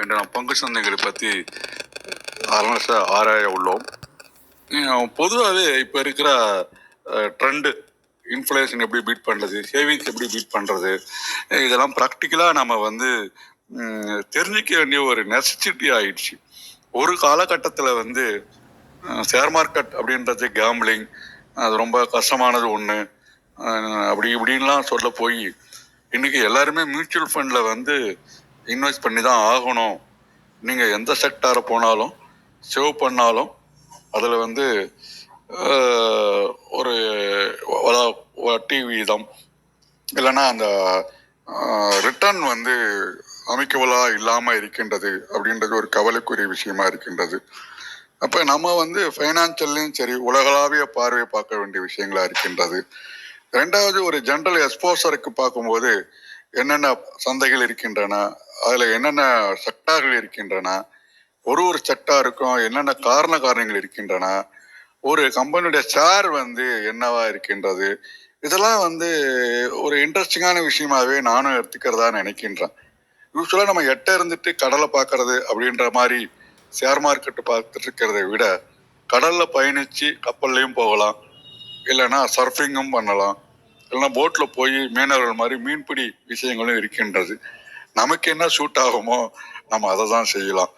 இன்று நாம் பங்கு சந்தைகளை பற்றி ஆராய உள்ளோம். பொதுவாகவே இப்போ இருக்கிற ட்ரெண்டு இன்ஃப்ளேஷன் எப்படி பீட் பண்ணுறது, சேவிங்ஸ் எப்படி பீட் பண்ணுறது, இதெல்லாம் ப்ராக்டிக்கலாக நம்ம வந்து தெரிஞ்சிக்க வேண்டிய ஒரு நெசசிட்டி ஆயிடுச்சு. ஒரு காலகட்டத்தில் வந்து ஷேர் மார்க்கெட் அப்படின்றது கேம்பிளிங், அது ரொம்ப கஷ்டமானது ஒன்று, அப்படி இப்படின்லாம் சொல்ல போய் இன்னைக்கு எல்லாருமே மியூச்சுவல் ஃபண்டில் வந்து இன்வெஸ்ட் பண்ணி தான் ஆகணும். நீங்கள் எந்த செக்டாரை போனாலும் சேவ் பண்ணாலும் அதில் வந்து ஒரு வட்டி வீதம் இல்லைன்னா அந்த ரிட்டர்ன் வந்து அமைக்கவலாக இல்லாமல் இருக்கின்றது அப்படின்றது ஒரு கவலைக்குரிய விஷயமா இருக்கின்றது. அப்போ நம்ம வந்து ஃபைனான்சியல்லையும் சரி உலகளாவிய பார்வை பார்க்க வேண்டிய விஷயங்களா இருக்கின்றது. ரெண்டாவது, ஒரு ஜென்ரல் எக்ஸ்போசருக்கு பார்க்கும்போது என்னென்ன சந்தைகள் இருக்கின்றன, அதில் என்னென்ன செக்டார்கள் இருக்கின்றன, ஒரு செக்டாருக்கும் என்னென்ன காரணங்கள் இருக்கின்றன, ஒரு கம்பெனியுடைய ஷேர் வந்து என்னவா இருக்கின்றது, இதெல்லாம் வந்து ஒரு இன்ட்ரெஸ்டிங்கான விஷயமாவே நானும் எடுத்துக்கிறதா நினைக்கின்றேன். யூஸ்வலாக நம்ம இருந்துட்டு கடலை பார்க்கறது அப்படின்ற மாதிரி ஷேர் மார்க்கெட்டு பார்த்துட்டு இருக்கிறத விட கடலில் பயணித்து கப்பல்லையும் போகலாம், இல்லைன்னா சர்ஃபிங்கும் பண்ணலாம், இல்லைன்னா போட்டில் போய் மீனவர்கள் மாதிரி மீன்பிடி விஷயங்களும் இருக்கின்றது. நமக்கு என்ன சூட் ஆகுமோ நம்ம அதை தான் செய்யலாம்.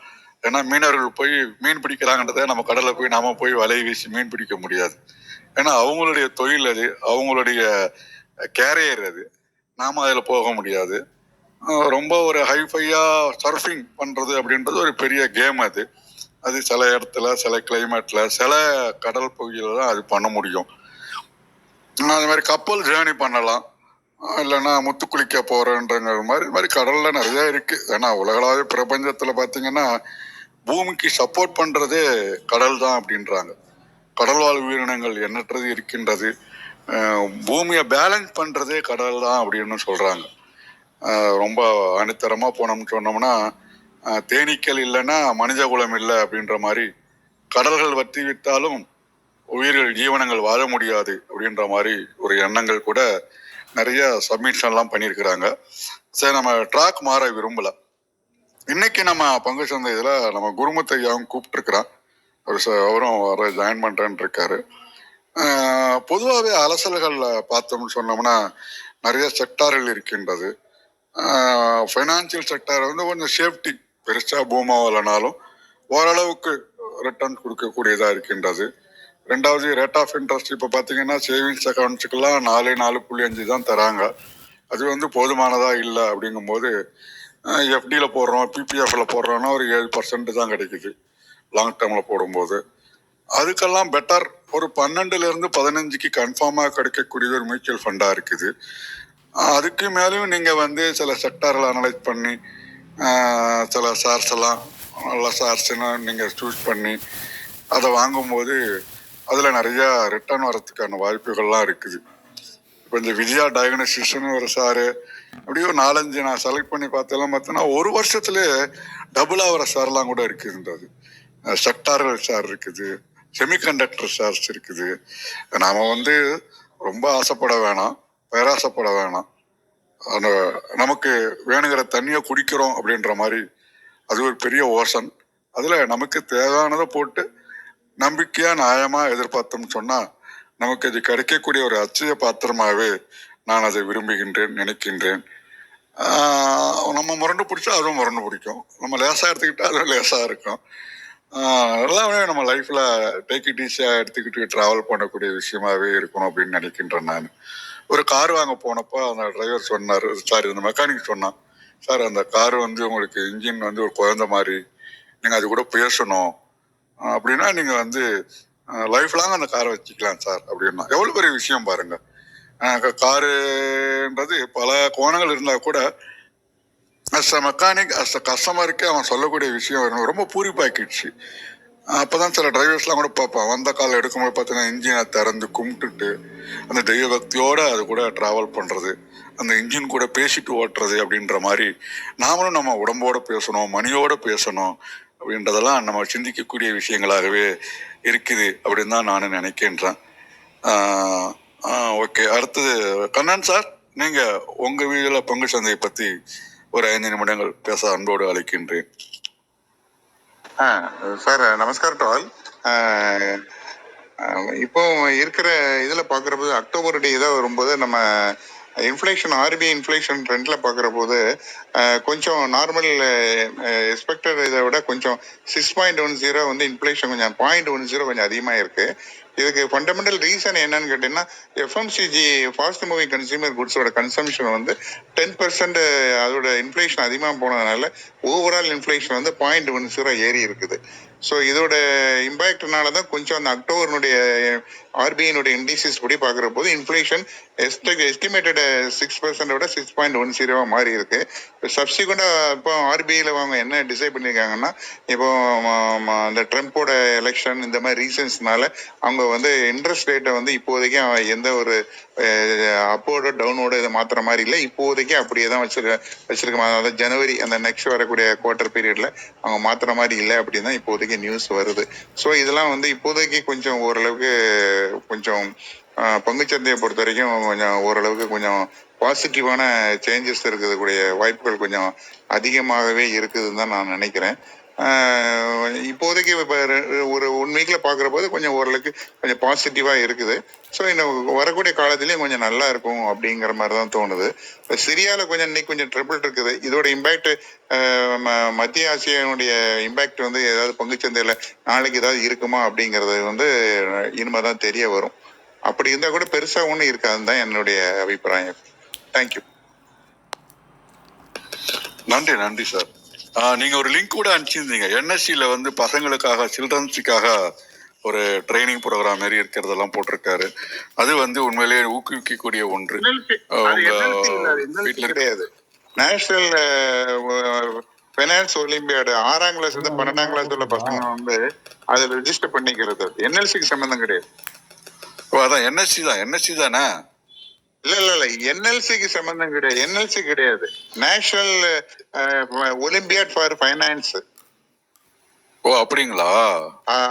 ஏன்னா மீனவர்கள் போய் மீன் பிடிக்கிறாங்கன்றதை நம்ம கடலில் போய் நாம போய் வலை வீசி மீன் பிடிக்க முடியாது. ஏன்னா அவங்களுடைய தொழில் அது, அவங்களுடைய கேரியர் அது, நாம அதில் போக முடியாது. ரொம்ப ஒரு ஹைஃபையாக சர்ஃபிங் பண்ணுறது அப்படின்றது ஒரு பெரிய கேம். அது சில இடத்துல சில கிளைமேட்ல சில கடல் பகுதியில் தான் அது பண்ண முடியும். அது மாதிரி கப்பல் ஜேர்னி பண்ணலாம், இல்லைன்னா முத்து குளிக்க போறேன்றங்கிற மாதிரி கடல்ல நிறைய இருக்கு. ஏன்னா உலகளாவிய பிரபஞ்சத்துல பாத்தீங்கன்னா பூமிக்கு சப்போர்ட் பண்றதே கடல் தான் அப்படின்றாங்க. கடல்வாழ் உயிரினங்கள் எண்ணற்றது இருக்கின்றது. பூமியை பேலன்ஸ் பண்றதே கடல் தான் அப்படின்னு சொல்றாங்க. ரொம்ப அணித்தரமா போனோம்னு சொன்னோம்னா தேனீக்கள் இல்லைன்னா மனித குலம் இல்லை அப்படின்ற மாதிரி, கடல்கள் வற்றி விட்டாலும் உயிர்கள் ஜீவனங்கள் வாழ முடியாது அப்படின்ற மாதிரி ஒரு எண்ணங்கள் கூட நிறைய சப்மிஷன்லாம் பண்ணியிருக்கிறாங்க. சரி, நம்ம ட்ராக் மாற விரும்பல. இன்னைக்கு நம்ம பங்கு சந்தை இதில் நம்ம குருமுத்தை ஐயாவும் கூப்பிட்டுருக்குறான். அவரும் வர ஜாயின் பண்ணுறேன்னு இருக்காரு. பொதுவாகவே அலசல்களில் பார்த்தோம்னு சொன்னோம்னா நிறைய செக்டார்கள் இருக்கின்றது. ஃபைனான்சியல் செக்டார் வந்து கொஞ்சம் சேஃப்டி, பெருசாக பூமாவலனாலும் ஓரளவுக்கு ரிட்டர்ன் கொடுக்கக்கூடியதாக இருக்கின்றது. ரெண்டாவது, ரேட் ஆஃப் இன்ட்ரெஸ்ட் இப்போ பார்த்தீங்கன்னா சேவிங்ஸ் அக்கௌண்ட்ஸுக்கெல்லாம் 4.5 தான் தராங்க. அது வந்து போதுமானதாக இல்லை. அப்படிங்கும்போது எஃப்டியில் போடுறோம், பிபிஎஃப்ல போடுறோன்னா ஒரு 7% தான் கிடைக்குது லாங் டேர்மில் போடும்போது. அதுக்கெல்லாம் பெட்டர் ஒரு 12-15 கன்ஃபார்மாக கிடைக்கக்கூடிய ஒரு மியூச்சுவல் ஃபண்டாக இருக்குது. அதுக்கு மேலேயும் நீங்கள் வந்து சில செக்டாரில் அனலைஸ் பண்ணி சில ஷேர்ஸ் எல்லாம் நல்ல ஷேர்ஸ்ன்னு நீங்கள் சூஸ் பண்ணி அதை வாங்கும்போது அதில் நிறையா ரிட்டர்ன் வரத்துக்கான வாய்ப்புகள்லாம் இருக்குது. இப்போ இந்த விஜயா டயக்னோசிஸ்ன்னு ஒரு ஷேரு, அப்படியே ஒரு 4-5 நான் செலக்ட் பண்ணி பார்த்தோன்னா ஒரு வருஷத்துலேயே டபுள் ஆகிற ஷேர்லாம் கூட இருக்குதுன்றது. செக்டார்கள் ஷேர் இருக்குது, செமிகண்டக்டர் ஷேர்ஸ் இருக்குது. நாம் வந்து ரொம்ப ஆசைப்பட வேணாம், பேராசைப்பட வேணாம். அந்த நமக்கு வேணுங்கிற தண்ணியை குடிக்கிறோம் அப்படின்ற மாதிரி அது ஒரு பெரிய ஓசன். அதில் நமக்கு தேவையானதை போட்டு நம்பிக்கையாக நியாயமாக எதிர்பார்த்தோம்னு சொன்னால் நமக்கு அது கிடைக்கக்கூடிய ஒரு அச்சய பாத்திரமாகவே நான் அதை விரும்புகின்றேன், நினைக்கின்றேன். நம்ம முரண்டு பிடிச்சா அதுவும் முரண்டு பிடிக்கும், நம்ம லேசாக எடுத்துக்கிட்டால் அதுவும் லேசாக இருக்கும். எல்லாமே நம்ம லைஃப்பில் டேக் இட் ஈஸியாக எடுத்துக்கிட்டு ட்ராவல் பண்ணக்கூடிய விஷயமாகவே இருக்கணும் அப்படின்னு நினைக்கின்றேன். நான் ஒரு கார் வாங்க போனப்போ அந்த டிரைவர் சொன்னார், சார் இந்த மெக்கானிக் சொன்னான், சார் அந்த கார் வந்து உங்களுக்கு இன்ஜின் வந்து ஒரு குழந்தை மாதிரி, நீங்கள் அது கூட பேசணும் அப்படின்னா நீங்கள் வந்து லைஃப் லாங் அந்த காரை வச்சுக்கலாம் சார் அப்படின்னா. எவ்வளோ பெரிய விஷயம் பாருங்க. காருன்றது பல கோணங்கள் இருந்தால் கூட as a mechanic, as a கஸ்டமருக்கு அவன் சொல்லக்கூடிய விஷயம் ரொம்ப பூரிப்பாக்கிடுச்சு. அப்போதான் சில டிரைவர்ஸ்லாம் கூட பார்ப்பான், வந்த கால் எடுக்கும்போது பார்த்தீங்கன்னா இன்ஜினை திறந்து கும்பிட்டுட்டு அந்த தெய்வ பக்தியோடு அது கூட ட்ராவல் பண்ணுறது, அந்த இன்ஜின் கூட பேசிட்டு ஓட்டுறது அப்படின்ற மாதிரி நாமளும் நம்ம உடம்போடு பேசணும், மணியோடு பேசணும் அப்படின்றதெல்லாம் நம்ம சிந்திக்கக்கூடிய விஷயங்களாகவே இருக்குது அப்படின்னு தான் நான் நினைக்கின்றேன். ஓகே, அடுத்தது கண்ணன் சார், நீங்கள் உங்கள் வீதியில் பங்கு சந்தையை பற்றி ஒரு 5 நிமிடங்கள் பேச அன்போடு அழைக்கின்றேன். Sir namaskar to all. இப்போ இருக்கிற இதில் பார்க்குற போது அக்டோபருடைய இதாக வரும்போது நம்ம இன்ஃப்ளேஷன் ஆர்பிஐ இன்ஃப்ளேஷன் ட்ரெண்டில் பார்க்குற போது கொஞ்சம் நார்மல் எக்ஸ்பெக்டட் இதை விட கொஞ்சம் 6.10 வந்து இன்ஃப்ளேஷன் கொஞ்சம் 0.10 கொஞ்சம் அதிகமாக இருக்குது. இதுக்கு ஃபண்டமெண்டல் ரீசன் என்னன்னு கேட்டிங்கன்னா எஃப்எம்சிஜி ஃபாஸ்ட் மூவிங் கன்சியூமர் குட்ஸோட கன்சம்ஷன் வந்து 10% அதோட இன்ஃப்ளேஷன் அதிகமாக போனதுனால ஓவரால் இன்ஃப்ளேஷன் வந்து 0.10 ஏறி இருக்குது. ஸோ இதோட இம்பேக்ட்னால தான் கொஞ்சம் அந்த அக்டோபருடைய ஆர்பிஐனுடைய இண்டிசஸ் படி பார்க்குற போது இன்ஃப்ளேஷன் எஸ்டிமேட்டட் 6% விட 6.10 மாறி இருக்கு. இப்போ சப்சிக்வெண்டாக இப்போ ஆர்பிஐயில் அவங்க என்ன டிசைட் பண்ணியிருக்காங்கன்னா இப்போ அந்த ட்ரம்ப்போட எலெக்ஷன் இந்த மாதிரி ரீசன்ஸ்னால அவங்க வந்து இன்ட்ரெஸ்ட் ரேட்டை வந்து இப்போதைக்கு எந்த ஒரு அப்போட டவுனோட இதை மாற்றுற மாதிரி இல்லை. இப்போதைக்கு அப்படியே தான் வச்சிருக்க அதாவது ஜனவரி அந்த நெக்ஸ்ட் வரக்கூடிய குவார்டர் பீரியட்ல அவங்க மாற்றுற மாதிரி இல்லை அப்படின்னு தான் இப்போதைக்கு நியூஸ் வருது. ஸோ இதெல்லாம் வந்து இப்போதைக்கு கொஞ்சம் ஓரளவுக்கு கொஞ்சம் பங்குச்சந்தையை பொறுத்த வரைக்கும் கொஞ்சம் ஓரளவுக்கு கொஞ்சம் பாசிட்டிவான சேஞ்சஸ் இருக்கக்கூடிய வாய்ப்புகள் கொஞ்சம் அதிகமாகவே இருக்குதுன்னு தான் நான் நினைக்கிறேன். இப்போதைக்கு இப்போ ஒரு 1 வீக்ல பார்க்குற போது கொஞ்சம் ஓரளவுக்கு கொஞ்சம் பாசிட்டிவாக இருக்குது. ஸோ இன்னும் வரக்கூடிய காலத்துலேயும் கொஞ்சம் நல்லா இருக்கும் அப்படிங்கிற மாதிரி தான் தோணுது. இப்போ சிரியாவில் கொஞ்சம் இன்னைக்கு கொஞ்சம் ட்ரபிள் இருக்குது. இதோட இம்பேக்ட் மத்திய ஆசியாவுடைய இம்பேக்ட் வந்து ஏதாவது பங்குச்சந்தையில் நாளைக்கு ஏதாவது இருக்குமா அப்படிங்கிறது வந்து இனிமேல் தான் தெரிய வரும். அப்படி இருந்தால் கூட பெருசாக ஒன்றும் இருக்காதுன்னு தான் என்னுடைய அபிப்பிராயம். தேங்க்யூ. நன்றி சார். நீங்க ஒரு லிங்க் கூட அனுப்பிச்சிருந்தீங்க. என்எஸ்சியில வந்து பசங்களுக்காக சில்ட்ரன்ஸுக்காக ஒரு ட்ரைனிங் ப்ரோக்ராம் மாதிரி இருக்கிறதெல்லாம் போட்டிருக்காரு. அது வந்து உண்மையிலேயே ஊக்குவிக்கக்கூடிய ஒன்று. வீட்டில் கிடையாது. நேஷனல் ஃபைனான்ஸ் ஒலிம்பியாடு 6ஆம் கிளாஸ் இருந்து 12ஆம் கிளாஸ் உள்ள பசங்க வந்து அதில் ரெஜிஸ்டர் பண்ணிக்கிறது. என்எல்சிக்கு சம்மந்தம் கிடையாது. ஓ அதான் என்எஸ்சி தானே? இல்ல என்எல்சிக்கு சம்பந்தம் கிடையாது. என்எல்சி கிடையாது, நேஷனல் ஒலிம்பியாட் ஃபார் ஃபைனான்ஸ். ஓ அப்படிங்களா?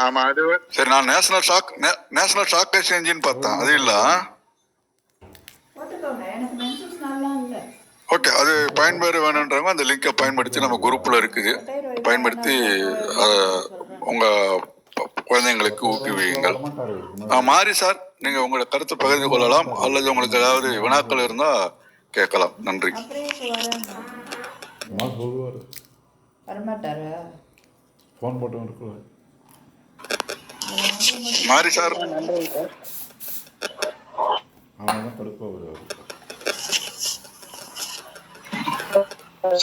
ஆமா அது சரி. நான் நேஷனல் ஸ்டாக் எக்ஸ்சேஞ்சுன்னு பார்த்தேன். அது இல்ல. ஓகே, அது பயன்பெற வேணுன்றவங்க அந்த லிங்கை பயன்படுத்தி நம்ம குரூப்ல இருக்குது, பயன்படுத்தி உங்க குழந்தைங்களுக்கு ஊக்குவியுங்கள். மாறி சார், நீங்க உங்களோட கருத்தை பகிர்ந்து கொள்ளலாம் அல்லது உங்களுக்கு ஏதாவது வினாக்கள் இருந்தா கேட்கலாம். நன்றி. மாறி சார்.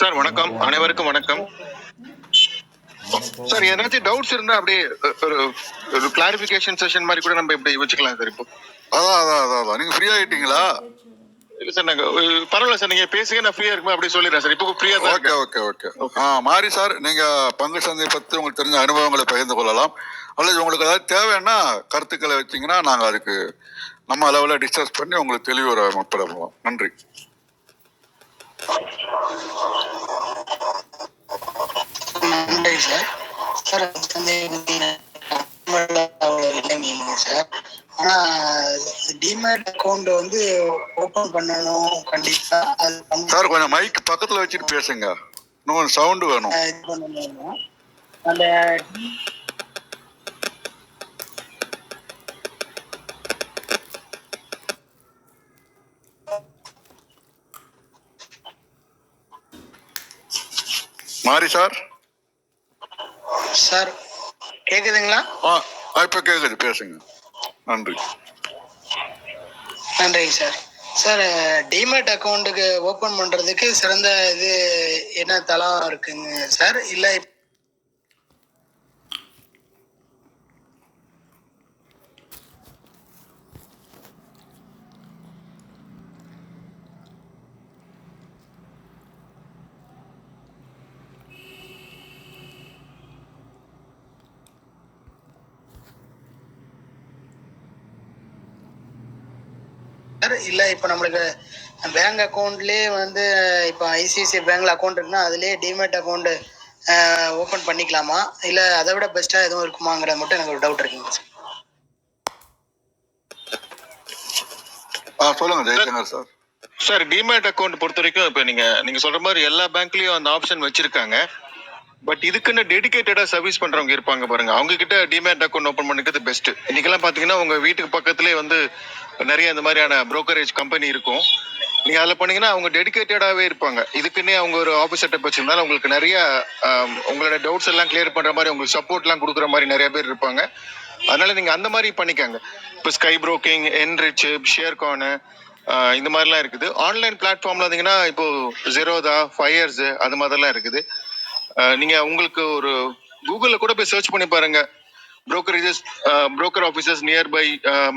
சார் வணக்கம், அனைவருக்கும் வணக்கம். சார் ஏதாச்சும் டவுட்ஸ் இருந்தா அப்படியே ஒரு கிளாரிபிகேஷன் செஷன் மாதிரி கூட நம்ம இப்படி வச்சுக்கலாம் சார். இப்போ அதான் நீங்க ஃப்ரீ ஆயிட்டீங்களா? இல்ல சார், நாங்க பரவாயில்ல சார், நீங்க பேசுங்க, நான் ஃப்ரீயா இருக்குமா அப்படி சொல்லிடுறேன் சார். இப்போ ஃப்ரீயா தான். ஓகே. மாறி சார், நீங்க பங்கு சந்தை பத்தி உங்களுக்கு தெரிஞ்ச அனுபவங்களை பகிர்ந்து கொள்ளலாம் அல்லது உங்களுக்கு ஏதாவது தேவைன்னா கருத்துக்களை வச்சீங்கன்னா நாங்க அதுக்கு நம்ம அளவில் டிஸ்கஸ் பண்ணி உங்களுக்கு தெளிவுரை முற்படுவோம். நன்றி. நன்றி சார். சார் சார், ஆனா டிமேட் அக்கௌண்ட் வந்து ஓபன் பண்ணணும் கண்டிப்பா. சார் கொஞ்சம் மைக் பக்கத்துல வச்சுட்டு பேசுங்க, இன்னும் சவுண்ட் வேணும். அந்த மாறி சார். சார் கேக்குதுங்களா? இப்ப கேக்குது, பேசுங்க. நன்றி. நன்றிங்க சார். சார், டிமேட் அக்கௌண்ட்டுக்கு ஓபன் பண்றதுக்கு சிறந்த இது என்ன தளம் இருக்குங்க சார்? இல்ல இல்ல இப்ப நம்மளுக்கு பேங்க் அக்கௌண்ட்லயே வந்து இப்ப ஐசிஐசிஐ பேங்க்ல அக்கௌண்ட் இருக்குன்னா அதுலயே டிமேட் அக்கௌண்ட் ஓபன் பண்ணிக்கலாமா, இல்ல அதை விட பெஸ்டா எதுவும் இருக்குமாங்கிற மட்டும் எனக்கு ஒரு டவுட் இருக்குங்க சார். சொல்லுங்க Jaishankar sir. Sir demat account பொறுத்த வரைக்கும் இப்போ நீங்க சொல்ற மாதிரி எல்லா பேங்க்லயும் அந்த ஆப்ஷன் வச்சிருக்காங்க. பட் இதுக்குன்னு டெடிகேட்டடா சர்வீஸ் பண்றவங்க இருப்பாங்க பாருங்க, அவங்க கிட்ட டிமேட் அக்கௌண்ட் ஓபன் பண்ணிக்கிறது பெஸ்ட். இன்னைக்கெல்லாம் பாத்தீங்கன்னா உங்க வீட்டுக்கு பக்கத்துலேயே வந்து நிறைய இந்த மாதிரியான புரோக்கரேஜ் கம்பெனி இருக்கும். நீங்க அதில் பண்ணீங்கன்னா அவங்க டெடிகேட்டடாகவே இருப்பாங்க. இதுக்குன்னே அவங்க ஒரு ஆஃபீஸ் செட்டப் வச்சிருந்தாலும் உங்களுக்கு நிறைய உங்களோட டவுட்ஸ் எல்லாம் கிளியர் பண்ற மாதிரி, உங்களுக்கு சப்போர்ட்லாம் கொடுக்குற மாதிரி நிறைய பேர் இருப்பாங்க. அதனால நீங்க அந்த மாதிரி பண்ணிக்கங்க. இப்போ ஸ்கை புரோக்கிங், என்ரிச், ஷேர்கானு, இந்த மாதிரிலாம் இருக்குது. ஆன்லைன் பிளாட்ஃபார்ம்ல இருந்தீங்கன்னா இப்போ ஜெரோதா, ஃபயர்ஸ் அது மாதிரிலாம் இருக்குது. நீங்க உங்களுக்கு ஒரு கூகுள்ல கூட போய் சர்ச் பண்ணி பாருங்க, brokerages broker officers nearby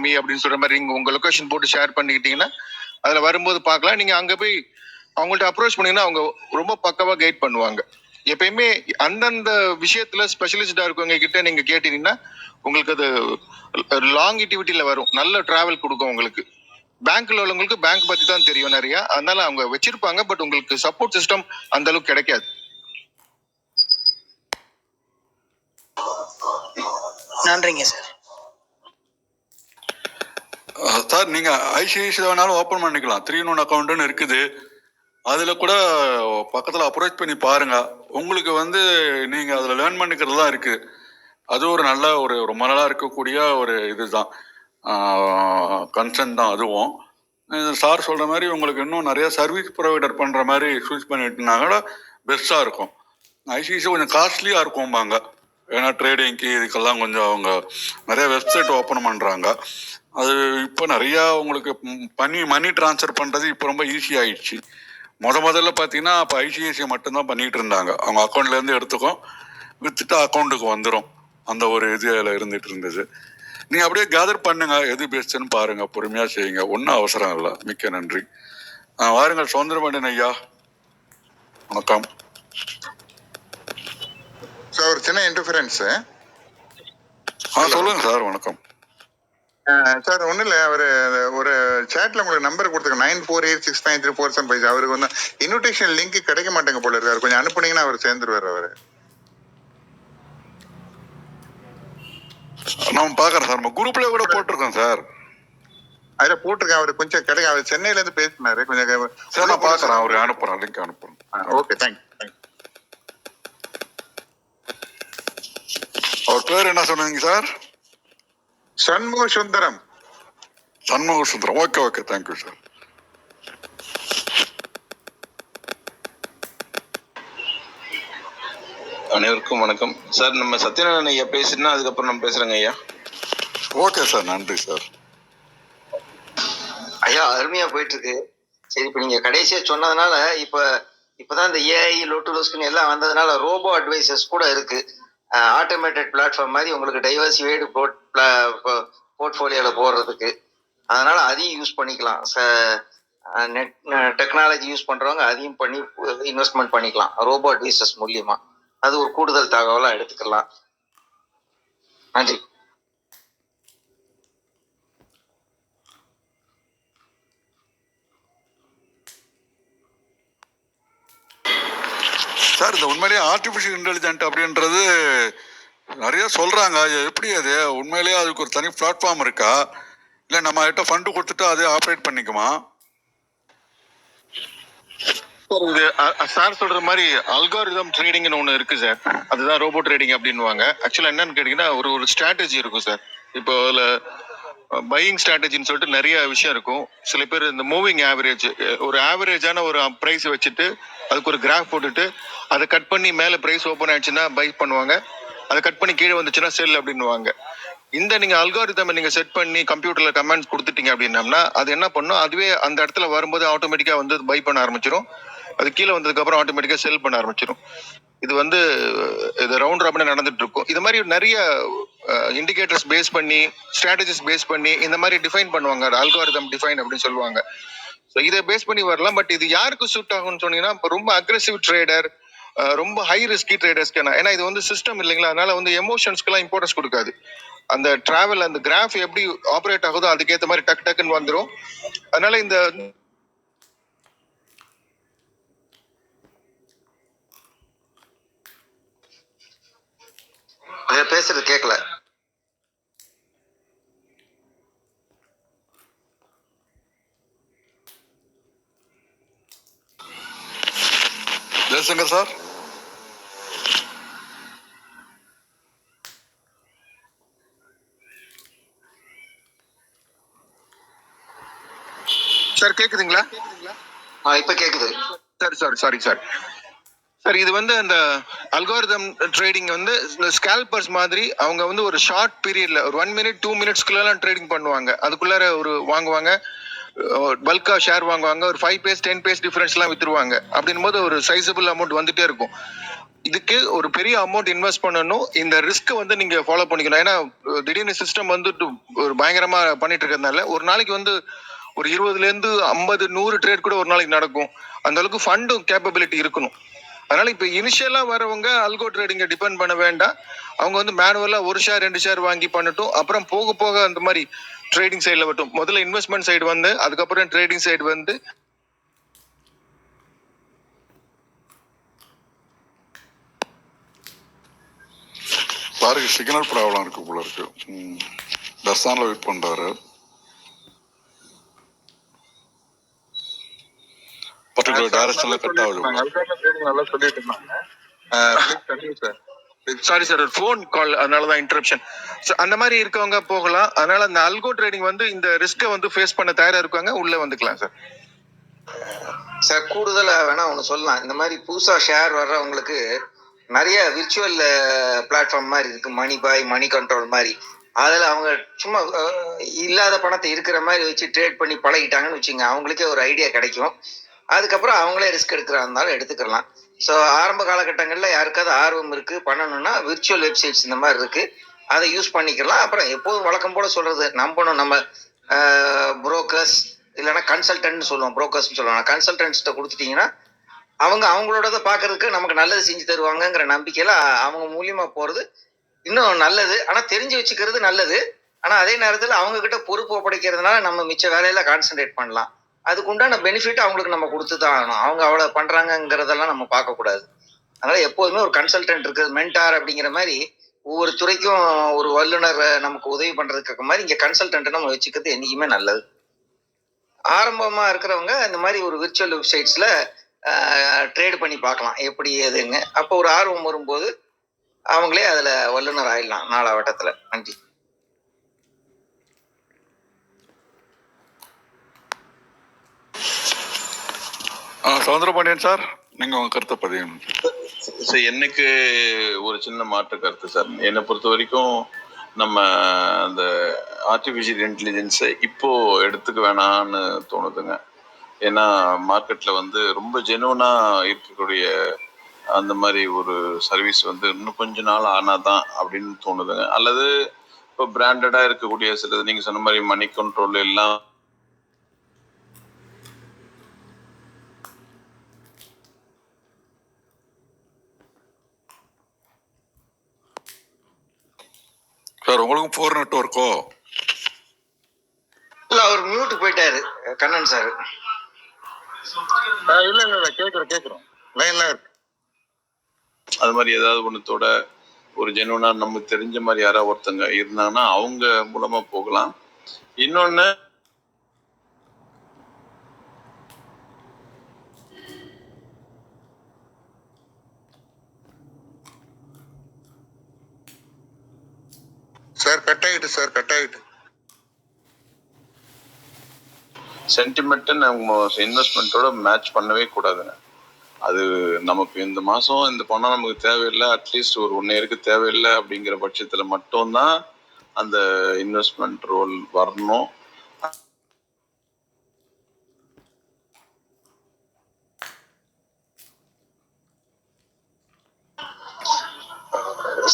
me அப்படின்னு சொல்ற மாதிரி நீங்க உங்க லொகேஷன் போட்டு ஷேர் பண்ணிக்கிட்டீங்கன்னா அதுல வரும்போது பார்க்கலாம். நீங்க அங்க போய் அவங்கள்ட்ட அப்ரோச் பண்ணீங்கன்னா அவங்க ரொம்ப பக்கவா கைட் பண்ணுவாங்க. எப்பயுமே அந்தந்த விஷயத்துல ஸ்பெஷலிஸ்டா இருக்கவங்க கிட்ட நீங்க கேட்டீங்கன்னா உங்களுக்கு அது லாங்கிட்டிவிட்டியில வரும், நல்ல டிராவல் கொடுக்கும் உங்களுக்கு. பேங்க்ல உள்ளவங்களுக்கு பேங்க் பத்தி தான் தெரியும் நிறைய, அதனால அவங்க வச்சிருப்பாங்க. பட் உங்களுக்கு சப்போர்ட் சிஸ்டம் அந்த அளவுக்கு கிடைக்காது. நன்றிங்க சார். சார் நீங்க ஐசிஐசி வேணாலும் ஓப்பன் பண்ணிக்கலாம். 3-in-1 அக்கௌண்ட்னு இருக்குது. அதுல கூட பக்கத்துல அப்ரோச் பண்ணி பாருங்க. உங்களுக்கு வந்து நீங்க அதுல லேர்ன் பண்ணிக்கிறது தான் இருக்கு. அது ஒரு நல்ல ரொம்ப நாளா இருக்கக்கூடிய ஒரு இதுதான், கன்சர்ன் தான் அதுவும். சார் சொல்ற மாதிரி உங்களுக்கு இன்னும் நிறைய சர்வீஸ் ப்ரொவைடர் பண்ற மாதிரி சூஸ் பண்ணிட்டுனா கூட பெஸ்டா இருக்கும். ஐசிஐசி கொஞ்சம் காஸ்ட்லியா இருக்கும்பாங்க, ஏன்னா ட்ரேடிங்க்கு இதுக்கெல்லாம் கொஞ்சம் அவங்க நிறைய வெப்சைட் ஓப்பன் பண்றாங்க. அது இப்போ நிறைய உங்களுக்கு மணி டிரான்ஸ்ஃபர் பண்றது இப்போ ரொம்ப ஈஸி ஆயிடுச்சு. முதல்ல பார்த்தீங்கன்னா இப்போ ஐசிஐசிஐ மட்டும்தான் பண்ணிட்டு இருந்தாங்க. அவங்க அக்கௌண்ட்ல இருந்து எடுத்துக்கும், வித்துட்டு அக்கௌண்ட்டுக்கு வந்துடும், அந்த ஒரு இதுல இருந்துட்டு இருந்தது. நீங்க அப்படியே கேதர் பண்ணுங்க, எது பெஸ்ட்னு பாருங்க, பொறுமையா செய்யுங்க, ஒன்றும் அவசரம் இல்லை. மிக்க நன்றி. வாருங்கள் சுதந்திரபாண்டியன் ஐயா, வணக்கம். சார் ஒரு சின்ன இன்டர்ஃபரன்ஸ். சொல்லுங்க சார். வணக்கம் சார். ஒன்றும் இல்லை, அவர் ஒரு சேட்ல உங்களுக்கு நம்பர் கொடுத்துருங்க, 94869347 அவருக்கு வந்து இன்விடேஷன் லிங்க் கிடைக்க மாட்டேங்க போல இருக்காரு. கொஞ்சம் அனுப்புனீங்கன்னா அவர் சேர்ந்துருவார். அவர் நான் பாக்குறேன் சார், நம்ம குரூப்ல கூட போட்டிருக்கோம் சார். அதில் போட்டிருக்கேன். அவர் கொஞ்சம் கிடைக்கும். அவர் சென்னையில இருந்து பேசினாரு. கொஞ்சம் சார் நான் பாக்குறேன், அவருக்கு அனுப்புறேன், லிங்க் அனுப்புறேன். Okay, thank you. அவர் பேர் என்ன சொன்னீங்க sir? Shanmuga Sundaram. Shanmuga Sundaram. Okay, thank you sir. அனைவருக்கும் வணக்கம் சார். நம்ம சத்யநாராயண ஐயா பேசினா அதுக்கப்புறம் நம்ம பேசுறேங்க ஐயா. ஓகே சார், நன்றி சார். ஐயா அருமையா போயிட்டு இருக்கு. சரி, இப்ப நீங்க கடைசியா சொன்னதுனால இப்பதான் இந்த ஏஐ லோட்டுலோஸ்க்குன்னு எல்லாம் வந்ததுனால ரோபோ அட்வைசர்ஸ் கூட இருக்கு. ஆட்டோமேட்டட் பிளாட்ஃபார்ம் மாதிரி உங்களுக்கு டைவர்சிஃபைடு போர்ட்ஃபோலியோல போடுறதுக்கு. அதனால அதையும் யூஸ் பண்ணிக்கலாம். டெக்னாலஜி யூஸ் பண்றவங்க அதையும் பண்ணி இன்வெஸ்ட்மெண்ட் பண்ணிக்கலாம் ரோபோ அட்வைசர்ஸ் மூலியமா. அது ஒரு கூடுதல் தகவலா எடுத்துக்கலாம். நன்றி சார். இந்த உண்மையிலேயே ஆர்டிபிஷியல் இன்டெலிஜென்ட் அப்படின்றது நிறைய சொல்றாங்க. எப்படி அது உண்மையிலேயே அதுக்கு ஒரு தனி பிளாட்ஃபார்ம் இருக்கா, இல்லை நம்ம கிட்ட ஃபண்டு கொடுத்துட்டு அதே ஆப்ரேட் பண்ணிக்குமா? சார் சொல்ற மாதிரி அல்காரிதம் ட்ரேடிங்னு ஒன்று இருக்கு சார். அதுதான் ரோபோ ட்ரேடிங் அப்படின்வாங்க. ஆக்சுவலா என்னன்னு கேட்டீங்கன்னா ஒரு ஸ்ட்ராட்டஜி இருக்கும் சார். இப்போ அதுல பையிங் ஸ்ட்ராட்டஜின்னு சொல்லிட்டு நிறைய விஷயம் இருக்கும். சில பேர் இந்த மூவிங் ஆவரேஜ், ஒரு ஆவரேஜான ஒரு ப்ரைஸ் வச்சுட்டு அதுக்கு ஒரு கிராஃப் போட்டுட்டு அதை கட் பண்ணி மேலே ப்ரைஸ் ஓப்பன் ஆயிடுச்சுன்னா பை பண்ணுவாங்க, அதை கட் பண்ணி கீழே வந்துச்சுன்னா செல் அப்படின்னுவாங்க. இந்த நீங்க அல்காரிதம் நீங்க செட் பண்ணி கம்ப்யூட்டர்ல கமெண்ட்ஸ் கொடுத்துட்டீங்க அப்படின்னம்னா அது என்ன பண்ணும், அதுவே அந்த இடத்துல வரும்போது ஆட்டோமேட்டிக்கா வந்து பை பண்ண ஆரம்பிச்சிடும். அது கீழே வந்ததுக்கு அப்புறம் ஆட்டோமேட்டிக்கா செல் பண்ண ஆரம்பிச்சிடும். இது ரவுண்ட் ராபினா நடந்துட்டு இருக்கும். இது மாதிரி நிறைய இண்டிகேட்டர்ஸ் பேஸ் பண்ணி, ஸ்ட்ராட்டஜிஸ் பேஸ் பண்ணி இந்த மாதிரி டிஃபைன் பண்ணுவாங்க. அல்காரிதம் டிஃபைன் அப்படின்னு சொல்லுவாங்க. ஸோ இதை பேஸ் பண்ணி வரலாம். பட் இது யாருக்கு சூட் ஆகும்னு சொன்னீங்கன்னா இப்போ ரொம்ப அக்ரெசிவ் ட்ரேடர், ரொம்ப ஹை ரிஸ்கி ட்ரேடர்ஸ்க்கு. ஏன்னா இது வந்து சிஸ்டம் இல்லைங்களா, அதனால வந்து எமோஷன்ஸ்க்குலாம் இம்பார்ட்டன்ஸ் கொடுக்காது. அந்த டிராவல், அந்த கிராஃப் எப்படி ஆப்ரேட் ஆகுதோ அதுக்கேற்ற மாதிரி டக்குன்னு வந்துடும். அதனால இந்த பேசுறது கேட்கல. ஜெயசங்கர் சார். சார் கேக்குதுங்களா? இப்ப கேக்குது. Sorry sir. சார் இது வந்து அந்த அல்காரிதம் ட்ரேடிங் வந்து ஸ்கேல்பர்ஸ் மாதிரி அவங்க வந்து ஒரு ஷார்ட் பீரியட்ல ஒரு 1 minute 2 minutesக்குள்ளலாம் ட்ரேடிங் பண்ணுவாங்க. அதுக்குள்ளார ஒரு வாங்குவாங்க, பல்கா ஷேர் வாங்குவாங்க, ஒரு 5 பேஸ் 10 பேஸ் டிஃபரன்ஸ்லாம் வித்துருவாங்க. அப்படின்னும் போது ஒரு சைஸபிள் அமௌண்ட் வந்துட்டே இருக்கும். இதுக்கு ஒரு பெரிய அமௌண்ட் இன்வெஸ்ட் பண்ணணும். இந்த ரிஸ்க் வந்து நீங்க ஃபாலோ பண்ணிக்கணும். ஏன்னா திடீர்னு சிஸ்டம் வந்து ஒரு பயங்கரமா பண்ணிட்டு இருக்கிறதுனால ஒரு நாளைக்கு வந்து ஒரு 20ல இருந்து 50 100 ட்ரேட் கூட ஒரு நாளைக்கு நடக்கும். அந்த அளவுக்கு ஃபண்டும் கேப்பபிலிட்டி இருக்கணும். அதனால இப்ப இனிஷியலா வரவங்க அல்கோ ட்ரேடிங்கை டிபெண்ட் பண்ண வேண்டாம். அவங்க வந்து மேனுவலா 1 ஷேர் 2 ஷேர் வாங்கி பண்ணட்டும். அப்புறம் போக போக அந்த மாதிரி ட்ரேடிங் சைட்ல வரட்டும். முதல்ல இன்வெஸ்ட்மெண்ட் சைடு வந்து அதுக்கப்புறம் ட்ரேடிங் சைடு வந்து சாருக்கு சிக்னல் ப்ராப்ளம் இருக்கு போல இருக்கு. தர்சான்ல வெயிட் பண்றாரு. பர்டிகுலர் டைரக்ஷன்ல கட் ஆகுது. நல்லா சொல்லிட்டு இருந்தாங்க. சாரி சார், ஃபோன் கால், அதனாலதான் இன்டரப்ஷன். அந்த மாதிரி இருக்கவங்க போகலாம். அதனால அந்த அல்கோ ட்ரேடிங் வந்து இந்த ரிஸ்கை வந்து ஃபேஸ் பண்ண தயாரா இருக்காங்க, உள்ள வந்துக்கலாம் சார். சார் கூடுதலா வேணா ஒன்று சொல்லலாம். இந்த மாதிரி புதுசா ஷேர் வர்றவங்களுக்கு நிறைய விர்ச்சுவல் பிளாட்ஃபார்ம் மாதிரி இருக்கு, மணி பாய், மணி கண்ட்ரோல் மாதிரி. அதில் அவங்க சும்மா இல்லாத பணத்தை இருக்கிற மாதிரி வச்சு ட்ரேட் பண்ணி பழகிட்டாங்கன்னு வச்சுங்க, அவங்களுக்கே ஒரு ஐடியா கிடைக்கும். அதுக்கப்புறம் அவங்களே ரிஸ்க் எடுக்கிறதா இருந்தாலும் எடுத்துக்கலாம். ஸோ ஆரம்ப காலகட்டங்களில் யாருக்காவது ஆர்வம் இருக்கு பண்ணணும்னா விர்ச்சுவல் வெப்சைட்ஸ் இந்த மாதிரி இருக்கு, அதை யூஸ் பண்ணிக்கலாம். அப்புறம் எப்போதும் வழக்கம் போல சொல்றது, நம்பணும் நம்ம புரோக்கர்ஸ் இல்லைன்னா கன்சல்டன்ட்னு சொல்லுவோம், புரோக்கர்ஸ்னு சொல்லுவாங்க. கன்சல்டன்ட்ஸ்கிட்ட கொடுத்துட்டீங்கன்னா அவங்க அவங்களோட பார்க்கறதுக்கு நமக்கு நல்லது செஞ்சு தருவாங்கங்கிற நம்பிக்கையில அவங்க மூலியமா போறது இன்னும் நல்லது. ஆனா தெரிஞ்சு வச்சுக்கிறது நல்லது. ஆனா அதே நேரத்துல அவங்க கிட்ட பொறுப்பு ஒப்படைக்கிறதுனால நம்ம மிச்ச வேலையில கான்சென்ட்ரேட் பண்ணலாம். அதுக்கு உண்டான பெனிஃபிட் அவங்களுக்கு நம்ம கொடுத்து தான் ஆகணும். அவங்க அவ்வளவு பண்றாங்கிறதெல்லாம் நம்ம பார்க்க கூடாது. அதனால எப்போதுமே ஒரு கன்சல்டன்ட் இருக்குது, மென்டார் அப்படிங்கிற மாதிரி ஒவ்வொரு துறைக்கும் ஒரு வல்லுநர் நமக்கு உதவி பண்றதுக்கு மாதிரி இங்க கன்சல்டன்ட் நம்ம வச்சுக்கிறது என்னைக்குமே நல்லது. ஆரம்பமா இருக்கிறவங்க இந்த மாதிரி ஒரு விர்ச்சுவல் வெப்சைட்ஸ்ல ட்ரேட் பண்ணி பார்க்கலாம் எப்படி எதுங்க. அப்போ ஒரு ஆர்வம் வரும்போது அவங்களே அதுல வல்லுநர் ஆயிடலாம் நாளாவட்டத்துல. நன்றி. சவுந்தரபாண்டியன் சார், நீங்க உங்க கருத்தை பதிவு. சார் எனக்கு ஒரு சின்ன மாற்று கருத்து சார். என்னை பொறுத்த வரைக்கும் நம்ம அந்த ஆர்டிஃபிஷியல் இன்டெலிஜென்ஸை இப்போ எடுத்துக்க வேணான்னு தோணுதுங்க. ஏன்னா மார்க்கெட்ல வந்து ரொம்ப ஜெனுவனா இருக்கக்கூடிய அந்த மாதிரி ஒரு சர்வீஸ் வந்து இன்னும் கொஞ்ச நாள் ஆனாதான் அப்படின்னு தோணுதுங்க. அல்லது இப்போ பிராண்டடா இருக்கக்கூடிய சிலது நீங்க சொன்ன மாதிரி மணி கண்ட்ரோல் எல்லாம் சார் உங்களுக்கும் 4 நெட்வொர்க்கோ? இல்ல அவர் மியூட் போயிட்டாரு கண்ணன் சார். இல்ல கேக்குறோம் லைன்ல இருக்கு. அது மாதிரி ஏதாவது ஒன்றத்தோட ஒரு ஜெனுவனா நமக்கு தெரிஞ்ச மாதிரி யாராவது ஒருத்தங்க இருந்தாங்கன்னா அவங்க மூலமா போகலாம். இன்னொன்னு சார் கட் ஆயிட்டு சென்டிமெண்ட்டை நம்ம இன்வெஸ்ட்மெண்ட்டோட மேட்ச் பண்ணவே கூடாதுங்க. அது நமக்கு இந்த மாசம் இந்த பணம் நமக்கு தேவையில்லை, அட்லீஸ்ட் ஒரு 1 இயருக்கு தேவையில்லை அப்படிங்கிற பட்சத்துல மட்டும்தான் அந்த இன்வெஸ்ட்மெண்ட் ரோல் வரணும்.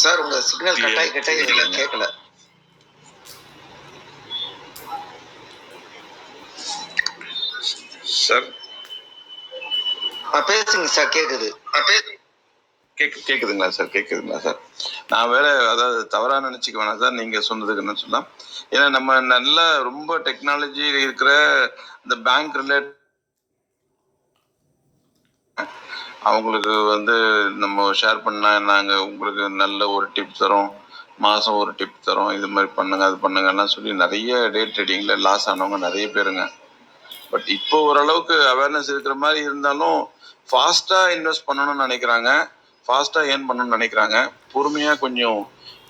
சார் உங்க சிக்னல் கட்டாய் கேட்கல சார். பேசுங்க சார், கேக்குது. கேக்குதுங்களா சார்? நான் வேற அதாவது தவறா நினைச்சுக்க வேணாம் சார். நீங்க சொன்னதுக்கு என்ன சொன்னா, ஏன்னா நம்ம நல்ல ரொம்ப டெக்னாலஜி இருக்கிற இந்த பேங்க் ரிலேட் அவங்களுக்கு வந்து நம்ம ஷேர் பண்ணா நாங்க உங்களுக்கு நல்ல ஒரு டிப் தரோம், மாசம் ஒரு டிப் தரோம், இது மாதிரி பண்ணுங்க அது பண்ணுங்கலாம் சொல்லி நிறைய டே ட்ரேடிங்ல லாஸ் ஆனவங்க நிறைய பேருங்க. பட் இப்போ ஓரளவுக்கு அவேர்னஸ் இருக்கிற மாதிரி இருந்தாலும் ஃபாஸ்ட்டாக இன்வெஸ்ட் பண்ணணும்னு நினைக்கிறாங்க, ஃபாஸ்ட்டாக ஏர்ன் பண்ணணும்னு நினைக்கிறாங்க. பொறுமையாக கொஞ்சம்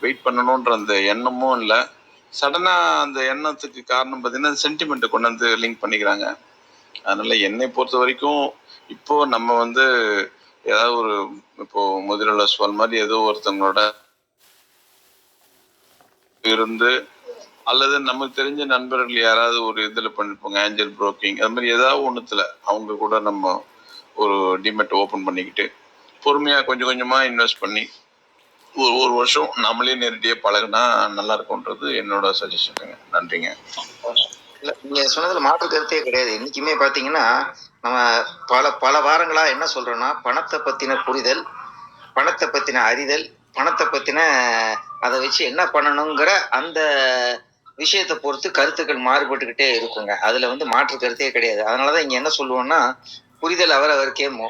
வெயிட் பண்ணணுன்ற அந்த எண்ணமும் இல்லை. சடனாக அந்த எண்ணத்துக்கு காரணம் பார்த்தீங்கன்னா சென்டிமெண்ட்டை கொண்டு வந்து லிங்க் பண்ணிக்கிறாங்க. அதனால என்னை பொறுத்த வரைக்கும் இப்போ நம்ம வந்து ஏதாவது ஒரு இப்போ முதலீடு சொல் மாதிரி ஏதோ ஒருத்தவங்களோட இருந்து அல்லது நமக்கு தெரிஞ்ச நண்பர்கள் யாராவது ஒரு இதில் பண்ணிருப்பாங்க, ஏஞ்சல் புரோக்கிங், அது மாதிரி ஏதாவது ஒன்றுத்துல அவங்க கூட நம்ம ஒரு டிமெட் ஓப்பன் பண்ணிக்கிட்டு பொறுமையாக கொஞ்சம் கொஞ்சமாக இன்வெஸ்ட் பண்ணி ஒரு வருஷம் நம்மளே நேரடியாக பழகுனா நல்லா இருக்கும்ன்றது என்னோட சஜஷனுங்க. நன்றிங்க. இல்ல நீங்க சொன்னதுல மாற்று கருத்தே கிடையாது. இன்னைக்குமே பாத்தீங்கன்னா நம்ம பல வாரங்களா என்ன சொல்றோம்னா, பணத்தை பத்தின புரிதல், பணத்தை பத்தின அறிதல், பணத்தை பத்தின அதை வச்சு என்ன பண்ணணுங்கிற அந்த விஷயத்தை பொறுத்து கருத்துக்கள் மாறுபட்டுக்கிட்டே இருக்குங்க. அதுல வந்து மாற்று கருத்தே கிடையாது. அதனாலதான் இங்க என்ன சொல்லுவோம்னா, புரிதல் அவருக்கேமோ.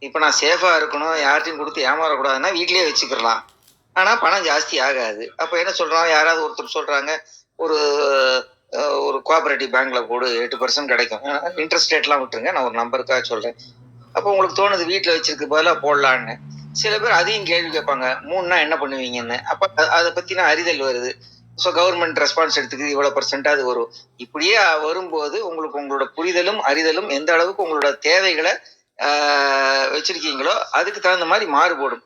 இப்ப நான் சேஃபா இருக்கணும், யார்ட்டையும் கொடுத்து ஏமாறக்கூடாதுன்னா வீட்லயே வச்சுக்கலாம். ஆனா பணம் ஜாஸ்தி ஆகாது. அப்ப என்ன சொல்றோம், யாராவது ஒருத்தர் சொல்றாங்க, ஒரு ஒரு கோஆபரேட்டிவ் பேங்க்ல போடு 8% கிடைக்கும். இன்ட்ரெஸ்ட் ரேட்லாம் விட்டுருங்க, நான் ஒரு நம்பருக்காக சொல்றேன். அப்போ உங்களுக்கு தோணுது வீட்டில் வச்சிருக்க பதிலாக போடலான்னு. சில பேர் அதையும் கேள்வி கேட்பாங்க, 3னா என்ன பண்ணுவீங்கன்னு. அப்போ அதை பற்றின அறிதல் வருது. ஸோ கவர்மெண்ட் ரெஸ்பான்ஸ் எடுத்துக்குது, இவ்வளோ பர்சன்டாக அது வரும். இப்படியே வரும்போது உங்களுக்கு உங்களோட புரிதலும் அறிதலும் எந்த அளவுக்கு உங்களோட தேவைகளை வச்சிருக்கீங்களோ அதுக்கு தகுந்த மாதிரி மாறுபடும்.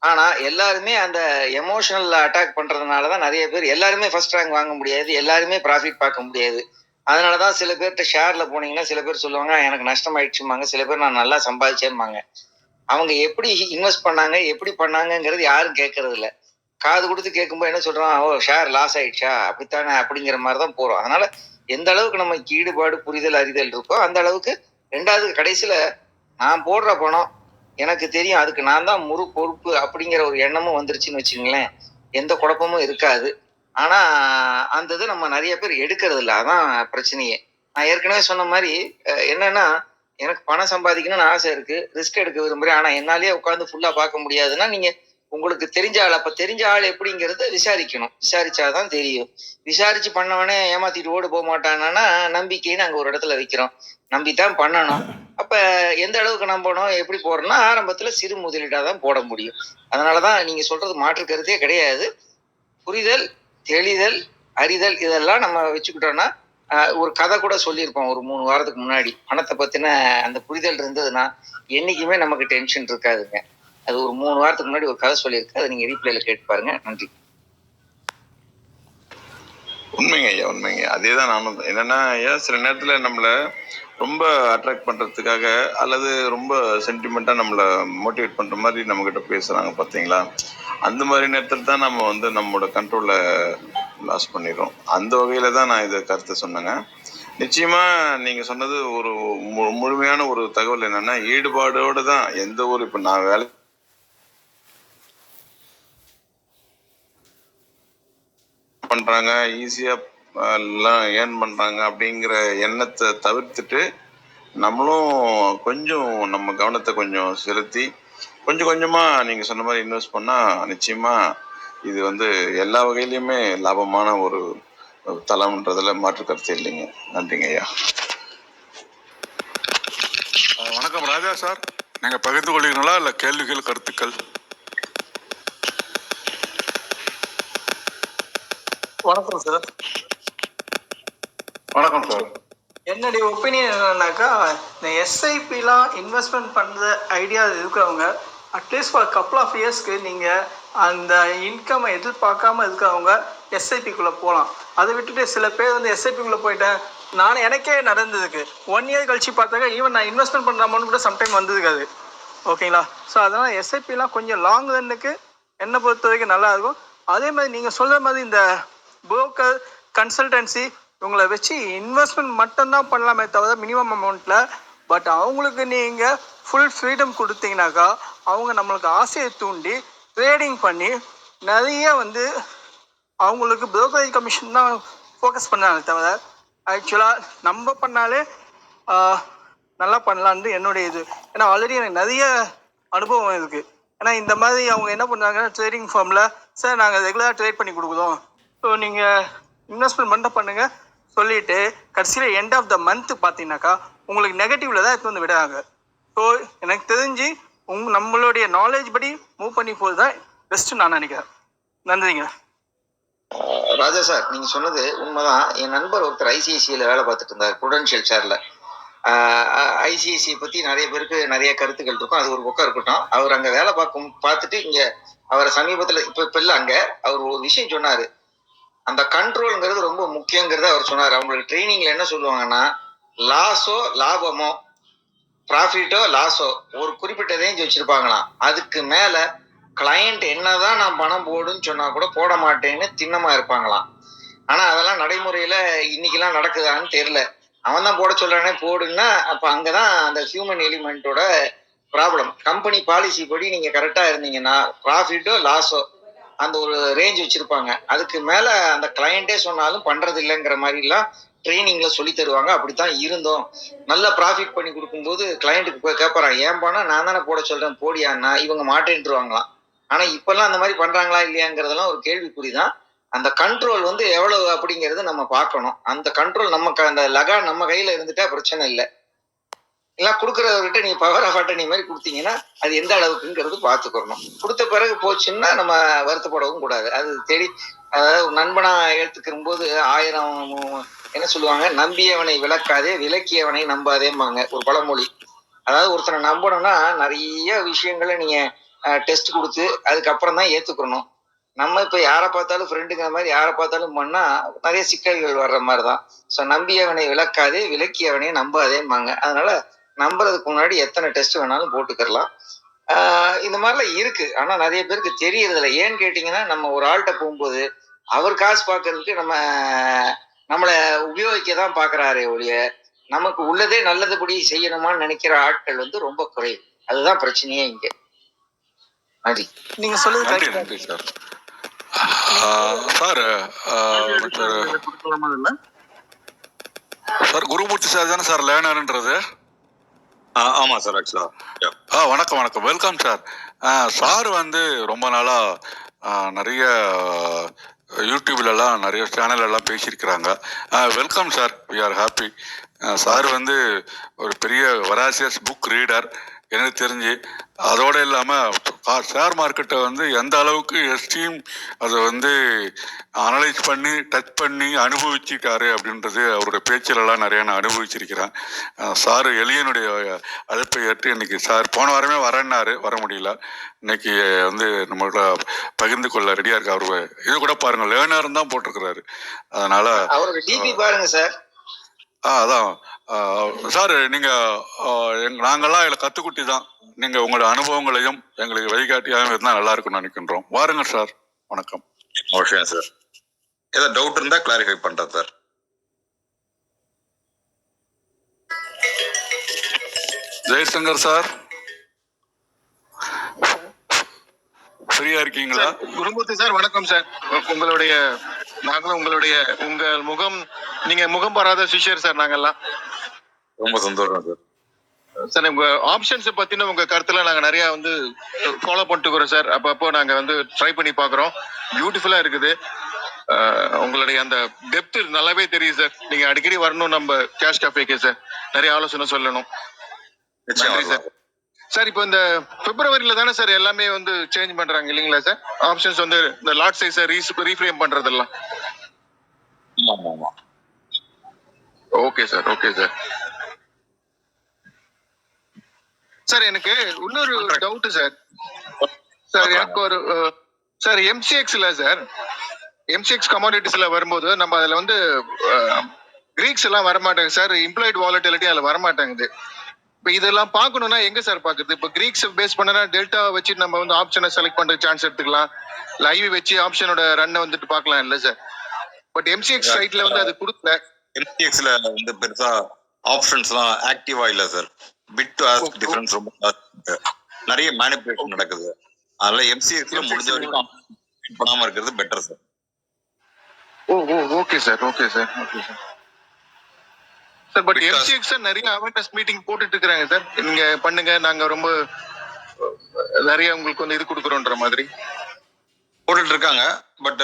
ஆனா எல்லாருமே அந்த எமோஷனல் அட்டாக் பண்றதுனாலதான் நிறைய பேர் எல்லாருமே ஃபர்ஸ்ட் ரேங்க் வாங்க முடியாது, எல்லாருமே ப்ராஃபிட் பார்க்க முடியாது. அதனாலதான் சில பேர்கிட்ட ஷேர்ல போனீங்கன்னா சில பேர் சொல்லுவாங்க எனக்கு நஷ்டம் ஆயிடுச்சுமாங்க, சில பேர் நான் நல்லா சம்பாதிச்சேன்பாங்க. அவங்க எப்படி இன்வெஸ்ட் பண்ணாங்க, எப்படி பண்ணாங்கிறது யாரும் கேட்கறது இல்ல. காது கொடுத்து கேட்கும்போது என்ன சொல்றோம், ஓ ஷேர் லாஸ் ஆயிடுச்சா அப்படித்தானே அப்படிங்கிற மாதிரிதான் போறோம். அதனால எந்த அளவுக்கு நமக்கு ஈடுபாடு புரிதல் அறிதல் இருக்கோ அந்த அளவுக்கு ரெண்டாவது கடைசியில நான் போடுற பணம் எனக்கு தெரியும், அதுக்கு நான் தான் முழு பொறுப்பு அப்படிங்கிற ஒரு எண்ணமும் வந்துருச்சுன்னு வச்சுங்களேன், எந்த குழப்பமும் இருக்காது. ஆனா அந்த இது நம்ம நிறைய பேர் எடுக்கிறது இல்லை, அதான் பிரச்சனையே. நான் ஏற்கனவே சொன்ன மாதிரி என்னன்னா, எனக்கு பணம் சம்பாதிக்கணும்னு ஆசை இருக்கு, ரிஸ்க் எடுக்க விரும்புறேன், ஆனா என்னாலேயே உட்காந்து ஃபுல்லா பார்க்க முடியாதுன்னா நீங்க உங்களுக்கு தெரிஞ்ச ஆள், அப்ப தெரிஞ்ச ஆள் எப்படிங்கிறத விசாரிக்கணும், விசாரிச்சாதான் தெரியும். விசாரிச்சு பண்ணவனே ஏமாத்திட்டு ஓடு போக மாட்டானா, நம்பிக்கைன்னு அங்க ஒரு இடத்துல வைக்கிறோம், நம்பித்தான் பண்ணணும். அப்ப எந்த அளவுக்கு நம்பணும், எப்படி போறோம்னா ஆரம்பத்துல சிறு முதலீடா தான் போட முடியும். அதனாலதான் நீங்க சொல்றது மாற்று கருத்தே கிடையாது. புரிதல், தெளிதல், அறிதல் இதெல்லாம் நம்ம வச்சுக்கிட்டோம்னா, ஒரு கதை கூட சொல்லியிருப்போம் ஒரு 3 வாரத்துக்கு முன்னாடி, பணத்தை பத்தின அந்த புரிதல் இருந்ததுன்னா என்னைக்குமே நமக்கு டென்ஷன் இருக்காதுங்க. அது ஒரு 3 வாரத்துக்கு முன்னாடி ஒரு கதை சொல்லியிருக்கு, அதை நீங்க ரீப்ளேல கேட்டு பாருங்க. நன்றி. உண்மைங்க ஐயா, உண்மைங்க. அதே தான் நானும். என்னன்னா ஐயா, சில நேரத்தில் நம்மளை ரொம்ப அட்ராக்ட் பண்ணுறதுக்காக அல்லது ரொம்ப சென்டிமெண்ட்டாக நம்மளை மோட்டிவேட் பண்ணுற மாதிரி நம்மக்கிட்ட பேசுகிறாங்க பார்த்தீங்களா, அந்த மாதிரி நேரத்தில் தான் நம்ம வந்து நம்மளோட கண்ட்ரோலை லாஸ் பண்ணிடுறோம். அந்த வகையில் தான் நான் இதை கருத்து சொன்னேங்க. நிச்சயமாக நீங்கள் சொன்னது ஒரு முழுமையான ஒரு தகவல். என்னென்னா ஈடுபாடோடு தான் எந்த ஒரு, இப்போ நான் வேலை பண்றாங்க, ஈஸியா எல்லாம் ஏர்ன் பண்றாங்க அப்படிங்கிற எண்ணத்தை தவிர்த்துட்டு நம்மளும் கொஞ்சம் நம்ம கவனத்தை கொஞ்சம் செலுத்தி கொஞ்சம் கொஞ்சமா நீங்க சொன்ன மாதிரி இன்வெஸ்ட் பண்ணா நிச்சயமா இது வந்து எல்லா வகையிலுமே லாபமான ஒரு தளம்ன்றதுல மாற்று கருத்து இல்லைங்க. நன்றிங்க ஐயா. வணக்கம் ராஜா சார், நீங்க பகிர்ந்து கொள்கிறீங்களா இல்ல கேள்விகள் கருத்துக்கள்? வணக்கம் சார். வணக்கம் சார். என்னுடைய ஒப்பீனியன் என்னன்னாக்கா, இந்த எஸ்ஐபிலாம் இன்வெஸ்ட்மெண்ட் பண்ணுற ஐடியா இருக்கிறவங்க அட்லீஸ்ட் ஃபார் கப்புள் ஆஃப் இயர்ஸ்க்கு நீங்கள் அந்த இன்கம்மை எதிர்பார்க்காம இருக்கிறவங்க எஸ்ஐபிக்குள்ளே போகலாம். அதை விட்டுட்டு சில பேர் வந்து எஸ்ஐபிக்குள்ளே போயிட்டேன், எனக்கே நடந்ததுக்கு 1 இயர் கழிச்சு பார்த்தாக்க ஈவன் நான் இன்வெஸ்ட்மெண்ட் பண்ணுற அமௌண்ட் கூட சம்டைம் வந்ததுக்காது. ஓகேங்களா? ஸோ அதனால் எஸ்ஐபிலாம் கொஞ்சம் லாங் ரன்னுக்கு என்னை பொறுத்த வரைக்கும் நல்லாயிருக்கும். அதே மாதிரி நீங்கள் சொல்கிற மாதிரி இந்த புரோக்கர் கன்சல்டன்சி இவங்களை வச்சு இன்வெஸ்ட்மெண்ட் மட்டும்தான் பண்ணலாமே தவிர மினிமம் அமௌண்ட்டில். பட் அவங்களுக்கு நீங்கள் ஃபுல் ஃப்ரீடம் கொடுத்தீங்கன்னாக்கா அவங்க நம்மளுக்கு ஆசையை தூண்டி ட்ரேடிங் பண்ணி நிறைய வந்து அவங்களுக்கு புரோக்கரேஜ் கமிஷன் தான் ஃபோக்கஸ் பண்ணாங்க தவிர ஆக்சுவலாக நம்ம பண்ணாலே நல்லா பண்ணலான்ட்டு என்னுடைய இது. ஏன்னா ஆல்ரெடி எனக்கு நிறைய அனுபவம் இருக்குது. ஏன்னா இந்த மாதிரி அவங்க என்ன பண்ணுறாங்கன்னா ட்ரேடிங் ஃபார்மில், சார் நாங்கள் ரெகுலராக ட்ரேட் பண்ணி கொடுக்குறோம், ஸோ நீங்கள் இன்வெஸ்ட்மெண்ட் மட்டும் பண்ணுங்கள், சொல்லிட்டு கடைசியில் எண்ட் ஆஃப் த மந்த் பார்த்தீங்கன்னாக்கா உங்களுக்கு நெகட்டிவ்ல தான் எடுத்து வந்து விடுறாங்க. ஸோ எனக்கு தெரிஞ்சு நம்மளுடைய நாலேஜ் படி மூவ் பண்ணி போகிறது தான் பெஸ்ட்டு நான் நினைக்கிறேன். நன்றிங்க. ராஜா சார், நீங்க சொன்னது உண்மைதான். என் நண்பர் ஒருத்தர் ஐசிஐசிஐல வேலை பார்த்துட்டு இருந்தார், ப்ருடென்ஷியல் சேர்ல. ஐசிஐசிஐ பத்தி நிறைய பேருக்கு நிறைய கருத்துக்கள் இருக்கும், அது ஒரு பக்கம் இருக்கட்டும். அவர் அங்க வேலை பார்த்துட்டு இங்க அவரை சமீபத்துல இப்ப இல்ல, அங்க அவர் ஒரு விஷயம் சொன்னாரு. அந்த கண்ட்ரோல்ங்கிறது ரொம்ப முக்கியங்கிறத அவர் சொன்னார். அவங்களுக்கு ட்ரைனிங்ல என்ன சொல்லுவாங்கன்னா, லாஸோ லாபமோ, ப்ராஃபிட்டோ லாஸோ ஒரு குறிப்பிட்ட ரேஞ்ச் வச்சிருப்பாங்களாம். அதுக்கு மேல கிளையண்ட் என்னதான் நான் பணம் போடுன்னு சொன்னா கூட போட மாட்டேன்னு திண்ணமா இருப்பாங்களாம். ஆனா அதெல்லாம் நடைமுறையில இன்னைக்கெல்லாம் நடக்குதான்னு தெரியல. அவன் தான் போட சொல்றானே போடுன்னா, அப்ப அங்கதான் அந்த ஹியூமன் எலிமெண்டோட ப்ராப்ளம். கம்பெனி பாலிசி படி நீங்க கரெக்டா இருந்தீங்கன்னா ப்ராஃபிட்டோ லாஸோ அந்த ஒரு ரேஞ்ச் வச்சிருப்பாங்க. அதுக்கு மேல அந்த கிளையண்டே சொன்னாலும் பண்றது இல்லைங்கிற மாதிரி எல்லாம் ட்ரைனிங்ல சொல்லி தருவாங்க. அப்படித்தான் இருந்தோம். நல்ல ப்ராஃபிட் பண்ணி கொடுக்கும்போது கிளையண்ட்டுக்கு போய் கேட்பறான், ஏன் பணம் நான் தானே போட சொல்றேன் போடியான்னா, இவங்க மாட்டேன்ட்டுருவாங்களாம். ஆனா இப்பெல்லாம் அந்த மாதிரி பண்றாங்களா இல்லையாங்கிறதெல்லாம் ஒரு கேள்விக்குறிதான். அந்த கண்ட்ரோல் வந்து எவ்வளவு அப்படிங்கறது நம்ம பார்க்கணும். அந்த கண்ட்ரோல் அந்த லகான் நம்ம கையில இருந்துட்டா பிரச்சனை இல்லை. எல்லாம் கொடுக்கறவர்கிட்ட நீ பவர் ஆஃப் அட்டர்னி மாதிரி கொடுத்தீங்கன்னா அது எந்த அளவுக்குங்கிறது பார்த்துக்கணும். கொடுத்த பிறகு போச்சுன்னா நம்ம வருத்தப்படவும் கூடாது. அது தேடி அதாவது நண்பனா எடுத்துக்கிற போது 1000 என்ன சொல்லுவாங்க, நம்பியவனை விளக்காதே விலக்கியவனை நம்பாதேம்பாங்க ஒரு பழமொழி. அதாவது ஒருத்தனை நம்பணும்னா நிறைய விஷயங்களை நீங்க டெஸ்ட் கொடுத்து அதுக்கப்புறம் தான் ஏத்துக்கணும். நம்ம இப்ப யாரை பார்த்தாலும் ஃப்ரெண்டுங்கிற மாதிரி யாரை பார்த்தாலும் பண்ணா நிறைய சிக்கல்கள் வர்ற மாதிரிதான். ஸோ நம்பியவனை விளக்காதே விலக்கியவனை நம்பாதேம்பாங்க. அதனால நம்புறதுக்கு முன்னாடி எத்தனை டெஸ்ட் வேணாலும் போட்டுக்கலாம். இந்த மாதிரிலாம் இருக்கு. ஆனா நிறைய பேருக்கு தெரியறது இல்லை. ஏன்னு கேட்டீங்கன்னா, நம்ம ஒரு ஆள்கிட்ட போகும்போது அவர் காசு பார்க்கறதுக்கு நம்மளை உபயோகிக்க தான் பாக்குறாரே ஒழிய நமக்கு உள்ளதே நல்லதுபடி செய்யணுமான்னு நினைக்கிற ஆட்கள் வந்து ரொம்ப குறைவு. அதுதான் பிரச்சனையே இங்க. நன்றி. நீங்க சொல்லுது நன்றி correct. நன்றி sir. Sir sir Gurumurthy sir தானே சார் லேர்னர்ன்றது? ஆமா சார். ஆக்சுவலா வணக்கம் வணக்கம், வெல்கம் சார். சார் வந்து ரொம்ப நாளா நிறைய யூடியூப்லலாம் நிறைய சேனல் எல்லாம் பேசியிருக்கிறாங்க. Welcome sir, we are happy. Sir வந்து ஒரு பெரிய வராசியஸ் புக் ரீடர் எனக்கு தெரிஞ்சு. அதோடு இல்லாமல் ஷேர் மார்க்கெட்டை வந்து எந்த அளவுக்கு எஸ்டீம் அதை வந்து அனலைஸ் பண்ணி டச் பண்ணி அனுபவிச்சுட்டாரு அப்படின்றது அவருடைய பேச்சிலெல்லாம் நிறையா நான் அனுபவிச்சிருக்கிறேன். சார் எளியனுடைய அழைப்பை ஏற்று இன்னைக்கு சார் போன வாரமே வரேன்னாரு, வர முடியல. இன்னைக்கு வந்து நம்மளோட பகிர்ந்து கொள்ள ரெடியா இருக்கு. அவரு இது கூட பாருங்க, லேர்னர் தான் போட்டிருக்கிறாரு. அதனால அவரோட டிபி பாருங்க சார். அதான் சார், நீங்க நாங்கெல்லாம் இதில் கத்துக்குட்டி தான். நீங்க உங்களோட அனுபவங்களையும் எங்களுக்கு வழிகாட்டியாகவும் இருந்தால் நல்லா இருக்கும்னு நினைக்கின்றோம். வாருங்க சார். வணக்கம். Okay sir. ஏதாவது டவுட் இருந்தா கிளாரிஃபை பண்றேன் சார். ஜெயசங்கர் சார், ஃப்ரீயா இருக்கீங்களா? குருமூர்த்தி சார் வணக்கம் சார். நாங்களும் உங்கள் முகம், நீங்க முகம் பாராத சிஷ்யர் சார் நாங்கெல்லாம். ரொம்ப சந்தோஷம் சார். சார் உங்க ஆப்ஷன்ஸை பத்தின உங்க கருத்துல நாங்க நிறைய வந்து ஃபாலோ பண்ணிட்டுக்கிறோம் சார். அப்பப்போ நாங்க வந்து ட்ரை பண்ணி பாக்குறோம். பியூட்டிஃபுல்லா இருக்குது. உங்களுடைய அந்த டெப்த் நல்லாவே தெரியுது சார். நீங்க அடிக்கடி வரணும் நம்ம கேஷ் கேஃபேக்கு சார், நிறைய ஆலோசனை சொல்லணும். நன்றி சார். சார் இப்போ இந்த பிப்ரவரியில தானே சார் எல்லாமே வந்து சேஞ்ச் பண்றாங்க இல்லைங்களா சார்? ஆப்ஷன்ஸ் வந்து இந்த லாட் சைஸை ரீஃப்ரேம் பண்றதெல்லாம். Okay sir, okay sir. Sir எனக்கு இன்னொரு டவுட் சார். சார் எனக்கு ஒரு சார் எம்சிஎக்ஸ்ல சார், எம்சிஎக்ஸ் கமாடிட்டிஸ்ல வரும்போது நம்ம அதுல வந்து கிரீக்ஸ் எல்லாம் வரமாட்டாங்க சார். இம்ப்ளாய்ட் வாலட்டிலிட்டி அதுல வரமாட்டாங்குது. இப்போ இதெல்லாம் பார்க்கணும்னா எங்க சார் பாக்குறது? இப்போ கிரீக்ஸ் பேஸ் பண்ணனா டெல்டா வச்சு நம்ம வந்து ஆப்ஷனை செலக்ட் பண்ற சான்ஸ் எடுத்துக்கலாம். லைவ் வச்சு ஆப்ஷனோட ரன்னை வந்துட்டு பார்க்கலாம் இல்ல சார்? பட் எம்சிஎக்ஸ் சைட்ல வந்து அது கொடுக்கல. எம்சிஎக்ஸ்ல வந்து பெருசா ஆப்ஷன்ஸ்லாம் ஆக்டிவா இல்ல sir. Bit to ask difference ரொம்ப நிறைய மேனிபுலேஷன் நடக்குது. அதனால எம்சிஎக்ஸ்ல முடிஞ்ச வரைக்கும் பண்ணாம இருக்கிறது better sir. Okay sir, okay sir, okay sir. Sir but MCX நிறைய அவேர்னஸ் மீட்டிங் போட்டுட்டு இருக்காங்க சார். நீங்க பண்ணுங்க, நாங்க ரொம்ப நிறைய உங்களுக்கு வந்து இது கொடுக்குறோன்ற மாதிரி. போட்டுட்டு இருக்காங்க. பட்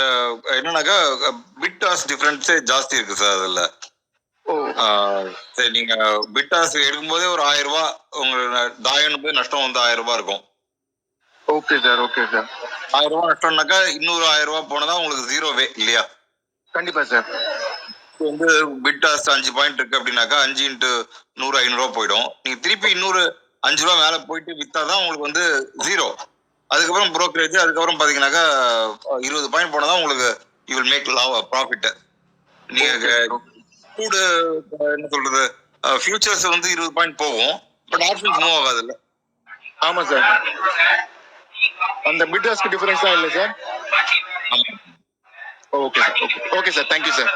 என்னன்னாக்கா பிட் ஆஸ் டிஃபரன்ஸே ஜாஸ்தி இருக்கு சார் அதில். சரி, நீங்க பிட் ஆஸ் எடுக்கும்போதே ஒரு 1000 ரூபாய் உங்களுக்கு தாயம் போய் நஷ்டம் வந்து 1000 ரூபாய் இருக்கும். Okay sir, okay sir. 1000 ரூபாய் நஷ்டம்னாக்கா இன்னொரு 1000 ரூபாய் போனதா உங்களுக்கு ஜீரோவே இல்லையா? கண்டிப்பா சார். வந்து பிட் ஆஸ் 5 பாயிண்ட் இருக்கு அப்படின்னாக்கா 5 × 100 500 ரூபாய் போயிடும். நீங்க திருப்பி இன்னொரு 5 ரூபாய் மேல போயிட்டு வித்தாதான் உங்களுக்கு வந்து ஜீரோ. அதுக்கப்புறம் புரோக்கரேஜ், அதுக்கப்புறம் பாத்தீங்கன்னாக்கா 20 பாயிண்ட் போனதான் உங்களுக்கு யூ வில் மேக் ப்ராஃபிட். நீங்க கூட என்ன சொல்றது, ஃபியூச்சர்ஸ் வந்து 20 பாயிண்ட் போகும், பட் ஆப்ஷன்ஸ் மூவ் ஆகாது இல்ல. ஆமா சார், அந்த பிட்டாஸ்க்கு டிஃபரன்ஸ் தான் இல்லை sir. Okay sir, okay okay sir, thank you sir.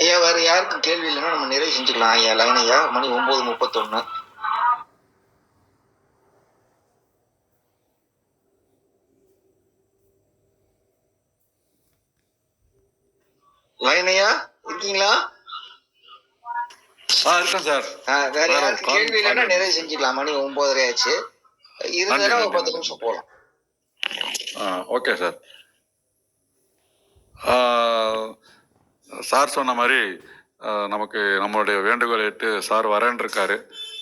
ஐயா வேற யாருக்கும் கேள்வி இல்லைன்னா நம்ம நிறைவு செஞ்சுக்கலாம் ஐயா. லைன் ஐயா, மணி 9:31. லைன் ஐயா இருக்கீங்களா? இருக்கேன் சார். வேற யாருக்கும் கேள்வி இல்லைன்னா நிறைவு செஞ்சுக்கலாம். மணி 9:30 ஆச்சு. இருந்தாலும் ஒரு 10 நிமிஷம் போகலாம். Okay sir. சார் சொன்ன மாதிரி நமக்கு நம்மளுடைய வேண்டுகோளை இட்டு சார் வரேன் இருக்காரு.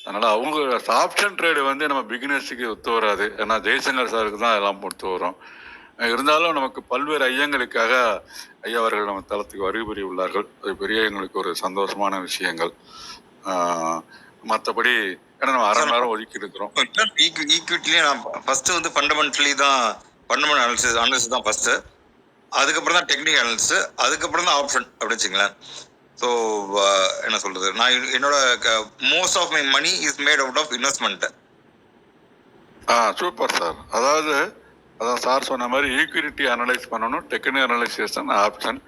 அதனால் அவங்க ஆப்ஷன் ட்ரேடு வந்து நம்ம பிகினர்ஸுக்கு ஒத்து வராது. ஏன்னா ஜெய்சங்கர் சாருக்கு தான் எல்லாம் ஒத்து வரும். இருந்தாலும் நமக்கு பல்வேறு ஐயங்களுக்காக ஐயா அவர்கள் நம்ம தளத்துக்கு வருகை புரிய உள்ளார்கள். அது பெரிய எங்களுக்கு ஒரு சந்தோஷமான விஷயங்கள். மற்றபடி ஏன்னா நம்ம 1/2 மணி நேரம் ஒதுக்கி இருக்கிறோம். ஈக்விட்டிலேயே நான் ஃபர்ஸ்ட் வந்து ஃபண்டமெண்டல் அனாலிசிஸ் தான் ஃபர்ஸ்ட், அதுக்கப்புறம் தான் டெக்னிக்கல் அனாலிசிஸ், அதுக்கப்புறம் தான் ஆப்ஷன் அப்படின்னு வச்சுங்களேன். ஸோ என்ன சொல்றது, நான் என்னோட most of my money is made out of investment. Super sir. அதான் சார் சொன்ன மாதிரி ஈக்விட்டி அனலைஸ் பண்ணணும், டெக்னிக்கல் அனலைசேஷன், ஆப்ஷன்.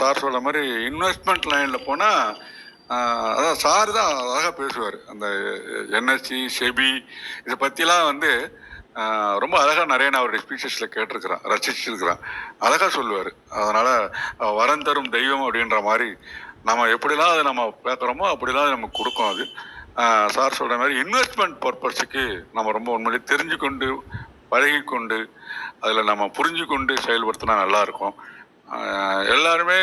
சார் சொன்ன மாதிரி இன்வெஸ்ட்மெண்ட் லைனில் போனால் அதான் சார் தான் அழகாக பேசுவார். அந்த என்எஸ்சி, செபி இதை பற்றிலாம் வந்து ரொம்ப அழகாக நிறைய நான் அவருடைய ஸ்பீச்சஸில் கேட்டிருக்கிறேன், ரசிச்சிருக்கிறேன். அழகாக சொல்லுவார். அதனால் வரம் தரும் தெய்வம் அப்படின்ற மாதிரி நம்ம எப்படிலாம் அதை நம்ம பேசுகிறோமோ அப்படிலாம் நமக்கு கொடுக்கும். அது சார் சொல்கிற மாதிரி இன்வெஸ்ட்மெண்ட் பர்பஸுக்கு நம்ம ரொம்ப உண்மையிலே தெரிஞ்சு கொண்டு பழகி கொண்டு அதில் நம்ம புரிஞ்சு கொண்டு செயல்படுத்தினா நல்லாயிருக்கும். எல்லாருமே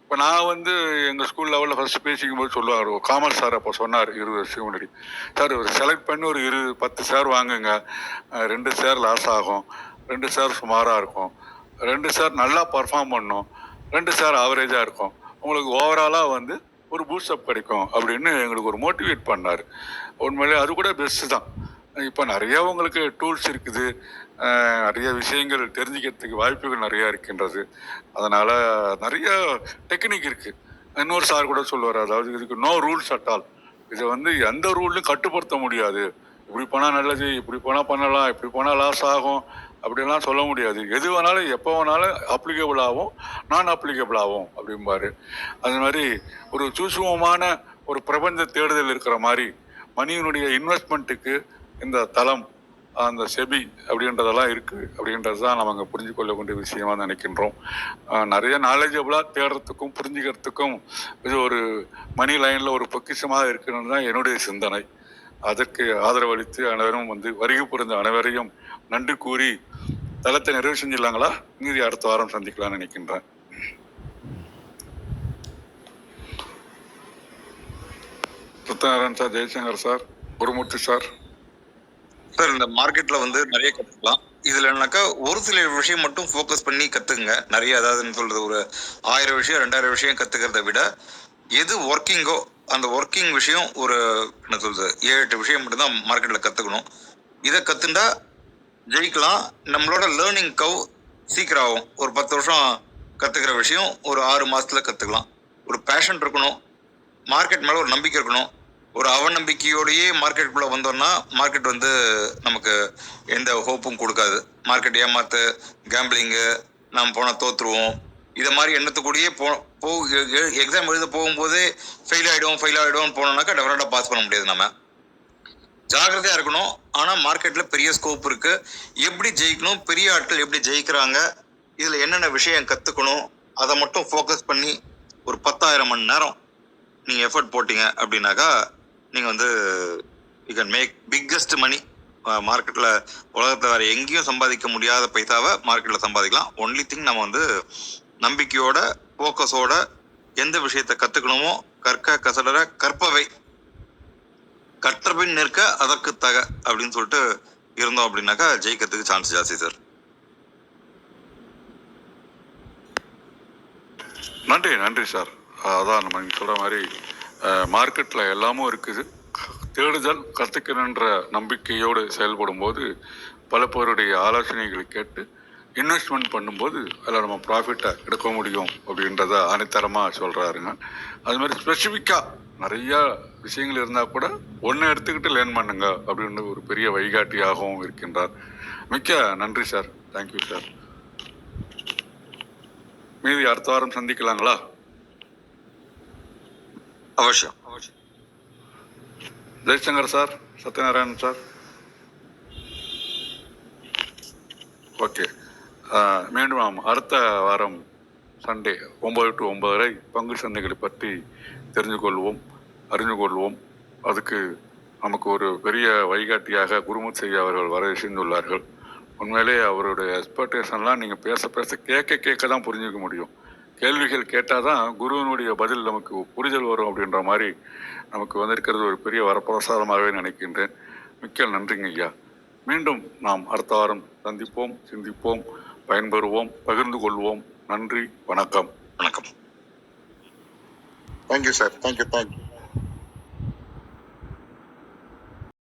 இப்போ நான் வந்து எங்கள் ஸ்கூல் லெவலில் ஃபஸ்ட்டு பேசிக்கும் போது சொல்லுவார், காமர்ஸ் சார் அப்போ சொன்னார் 20 வருஷம் முன்னாடி, சார் ஒரு செலக்ட் பண்ணி ஒரு 10 ஷேர் வாங்குங்க, 2 ஷேர் லாஸ் ஆகும், 2 ஷேர் சுமாராக இருக்கும், 2 ஷேர் நல்லா பர்ஃபார்ம் பண்ணும், 2 ஷேர் ஆவரேஜாக இருக்கும், உங்களுக்கு ஓவராலாக வந்து ஒரு பூஸ்டப் கிடைக்கும் அப்படின்னு எங்களுக்கு ஒரு மோட்டிவேட் பண்ணார். உண்மையிலே அது கூட பெஸ்ட்டு தான். இப்போ நிறைய உங்களுக்கு டூல்ஸ் இருக்குது, நிறைய விஷயங்கள் தெரிஞ்சுக்கிறதுக்கு வாய்ப்புகள் நிறையா இருக்கின்றது. அதனால் நிறைய டெக்னிக் இருக்குது. இன்னொரு சார் கூட சொல்லுவார், அதாவது இதுக்கு நோ ரூல்ஸ் அட் ஆல். இதை வந்து எந்த ரூல்லையும் கட்டுப்படுத்த முடியாது. இப்படி போனால் நல்லது, இப்படி போனால் பண்ணலாம், இப்படி போனால் லாஸ் ஆகும் அப்படின்லாம் சொல்ல முடியாது. எது வேணாலும் எப்போ வேணாலும் அப்ளிகபிள் ஆகும், நான் அப்ளிகபிள் ஆகும் அப்படிம்பாரு. அது மாதிரி ஒரு சூட்சுமமான ஒரு பிரபஞ்ச தேடுதல் இருக்கிற மாதிரி மணியினுடைய இன்வெஸ்ட்மெண்ட்டுக்கு இந்த தளம், அந்த செபி அப்படின்றதெல்லாம் இருக்குது அப்படின்றது தான் நம்ம அங்கே புரிஞ்சு கொள்ளக்கூடிய விஷயமாக நினைக்கின்றோம். நிறைய நாலேஜபிளாக தேடுறதுக்கும் புரிஞ்சுக்கிறதுக்கும் இது ஒரு மணி லைனில் ஒரு பொக்கிஷமாக இருக்குன்னு தான் என்னுடைய சிந்தனை. அதற்கு ஆதரவளித்து அனைவரும் வந்து வருகை புரிந்த அனைவரையும் நன்றி கூறி தளத்தை நிறைவு செஞ்சிடலாங்களா? மீதி அடுத்த வாரம் சந்திக்கலாம்னு நினைக்கின்றேன். Satyanarayan sir, Jaishankar sir, Gurumurthy sir. Sir, இந்த மார்க்கெட்ல வந்து நிறைய கற்றுக்கலாம். இதுல என்னக்கா ஒரு சில விஷயம் மட்டும் ஃபோக்கஸ் பண்ணி கற்றுக்குங்க. நிறைய, அதாவது சொல்றது ஒரு 1000 விஷயம் 2000 விஷயம் கற்றுக்கிறத விட எது ஒர்க்கிங்கோ அந்த ஒர்க்கிங் விஷயம் ஒரு என்ன சொல்றது 7-8 விஷயம் மட்டும்தான் மார்க்கெட்டில் கற்றுக்கணும். இதை கற்றுண்டா ஜெயிக்கலாம். நம்மளோட லேர்னிங் கவ் சீக்கிரம் ஆகும். ஒரு 10 வருஷம் கற்றுக்கிற விஷயம் ஒரு 6 மாதத்தில் கற்றுக்கலாம். ஒரு பேஷன் இருக்கணும், மார்க்கெட் மேலே ஒரு நம்பிக்கை இருக்கணும். ஒரு அவநம்பிக்கையோடையே மார்க்கெட்டுக்குள்ளே வந்தோம்னா மார்க்கெட் வந்து நமக்கு எந்த ஹோப்பும் கொடுக்காது. மார்க்கெட் ஏமாத்து, கேம்பிளிங்கு, நாம் போனால் தோற்றுருவோம், இதை மாதிரி எண்ணத்துக்கூடயே எக்ஸாம் எழுத போகும்போதே ஃபெயில் ஆகிடும் போனோம்னாக்கா டெஃபினட்டாக பாஸ் பண்ண முடியாது. நம்ம ஜாகிரதையாக இருக்கணும். ஆனால் மார்க்கெட்டில் பெரிய ஸ்கோப் இருக்குது. எப்படி ஜெயிக்கணும், பெரிய ஆட்கள் எப்படி ஜெயிக்கிறாங்க, இதில் என்னென்ன விஷயம் கற்றுக்கணும், அதை மட்டும் ஃபோக்கஸ் பண்ணி ஒரு 10,000 மணி நேரம் நீங்கள் எஃபர்ட் போட்டீங்க அப்படின்னாக்கா நீங்கள் வந்து யூ கேன் மேக் பிக்கஸ்ட் மணி மார்க்கெட்டில். உலகத்தில் வேறு எங்கேயும் சம்பாதிக்க முடியாத பைசாவை மார்க்கெட்டில் சம்பாதிக்கலாம். ஒன்லி திங் நம்ம வந்து நம்பிக்கையோட ஃபோக்கஸோட எந்த விஷயத்தை கற்றுக்கணுமோ கற்க கசடர கற்பவை கற்றபின் நிற்க அதற்கு தக அப்படின்னு சொல்லிட்டு இருந்தோம் அப்படின்னாக்கா ஜெயிக்கிறதுக்கு சான்ஸ் ஜாஸ்தி சார். நன்றி சார். அதான் நம்ம நீங்கள் சொல்கிற மாதிரி மார்க்கெட்டில் எல்லாமும் இருக்குது. தேடுதல் கற்றுக்கணுன்ற நம்பிக்கையோடு செயல்படும் போது பல பேருடைய ஆலோசனைகளை கேட்டு இன்வெஸ்ட்மெண்ட் பண்ணும்போது அதில் நம்ம ப்ராஃபிட்டை எடுக்க முடியும் அப்படின்றத அனைத்தரமாக சொல்கிறாருங்க. அது மாதிரி ஸ்பெசிஃபிக்காக நிறையா விஷயங்கள் இருந்தால் கூட ஒன்றை எடுத்துக்கிட்டு லேர்ன் பண்ணுங்க அப்படின்னு ஒரு பெரிய வழிகாட்டியாகவும் இருக்கின்றார். மிக்க நன்றி சார். Thank you sir. மீதி அடுத்த வாரம் சந்திக்கலாங்களா? அவசியம். Jaishankar sir, Satyanarayanan sir. Okay, மீண்டும் நாம் அடுத்த வாரம் சண்டே 9 to 9:30 பங்கு சந்தைகளை பற்றி தெரிந்து கொள்வோம், அறிந்து கொள்வோம். அதுக்கு நமக்கு ஒரு பெரிய வழிகாட்டியாக குருமுத் செய்ய அவர்கள் வர செய்துள்ளார்கள். உண்மையிலே அவருடைய எக்ஸ்பெக்டேஷன்லாம் நீங்கள் பேச கேட்க தான் புரிஞ்சுக்க முடியும். கேள்விகள் கேட்டால் தான் குருவினுடைய பதில் நமக்கு புரிதல் வரும் அப்படின்ற மாதிரி நமக்கு வந்திருக்கிறது ஒரு பெரிய வரப்பிரசாதமாகவே நினைக்கின்றேன். மிக்க நன்றிங்க ஐயா. மீண்டும் நாம் அடுத்த வாரம் சந்திப்போம், சிந்திப்போம், பயன்பெறுவோம், பகிர்ந்து கொள்வோம். நன்றி, வணக்கம். வணக்கம். Thank you sir. தேங்க்யூ.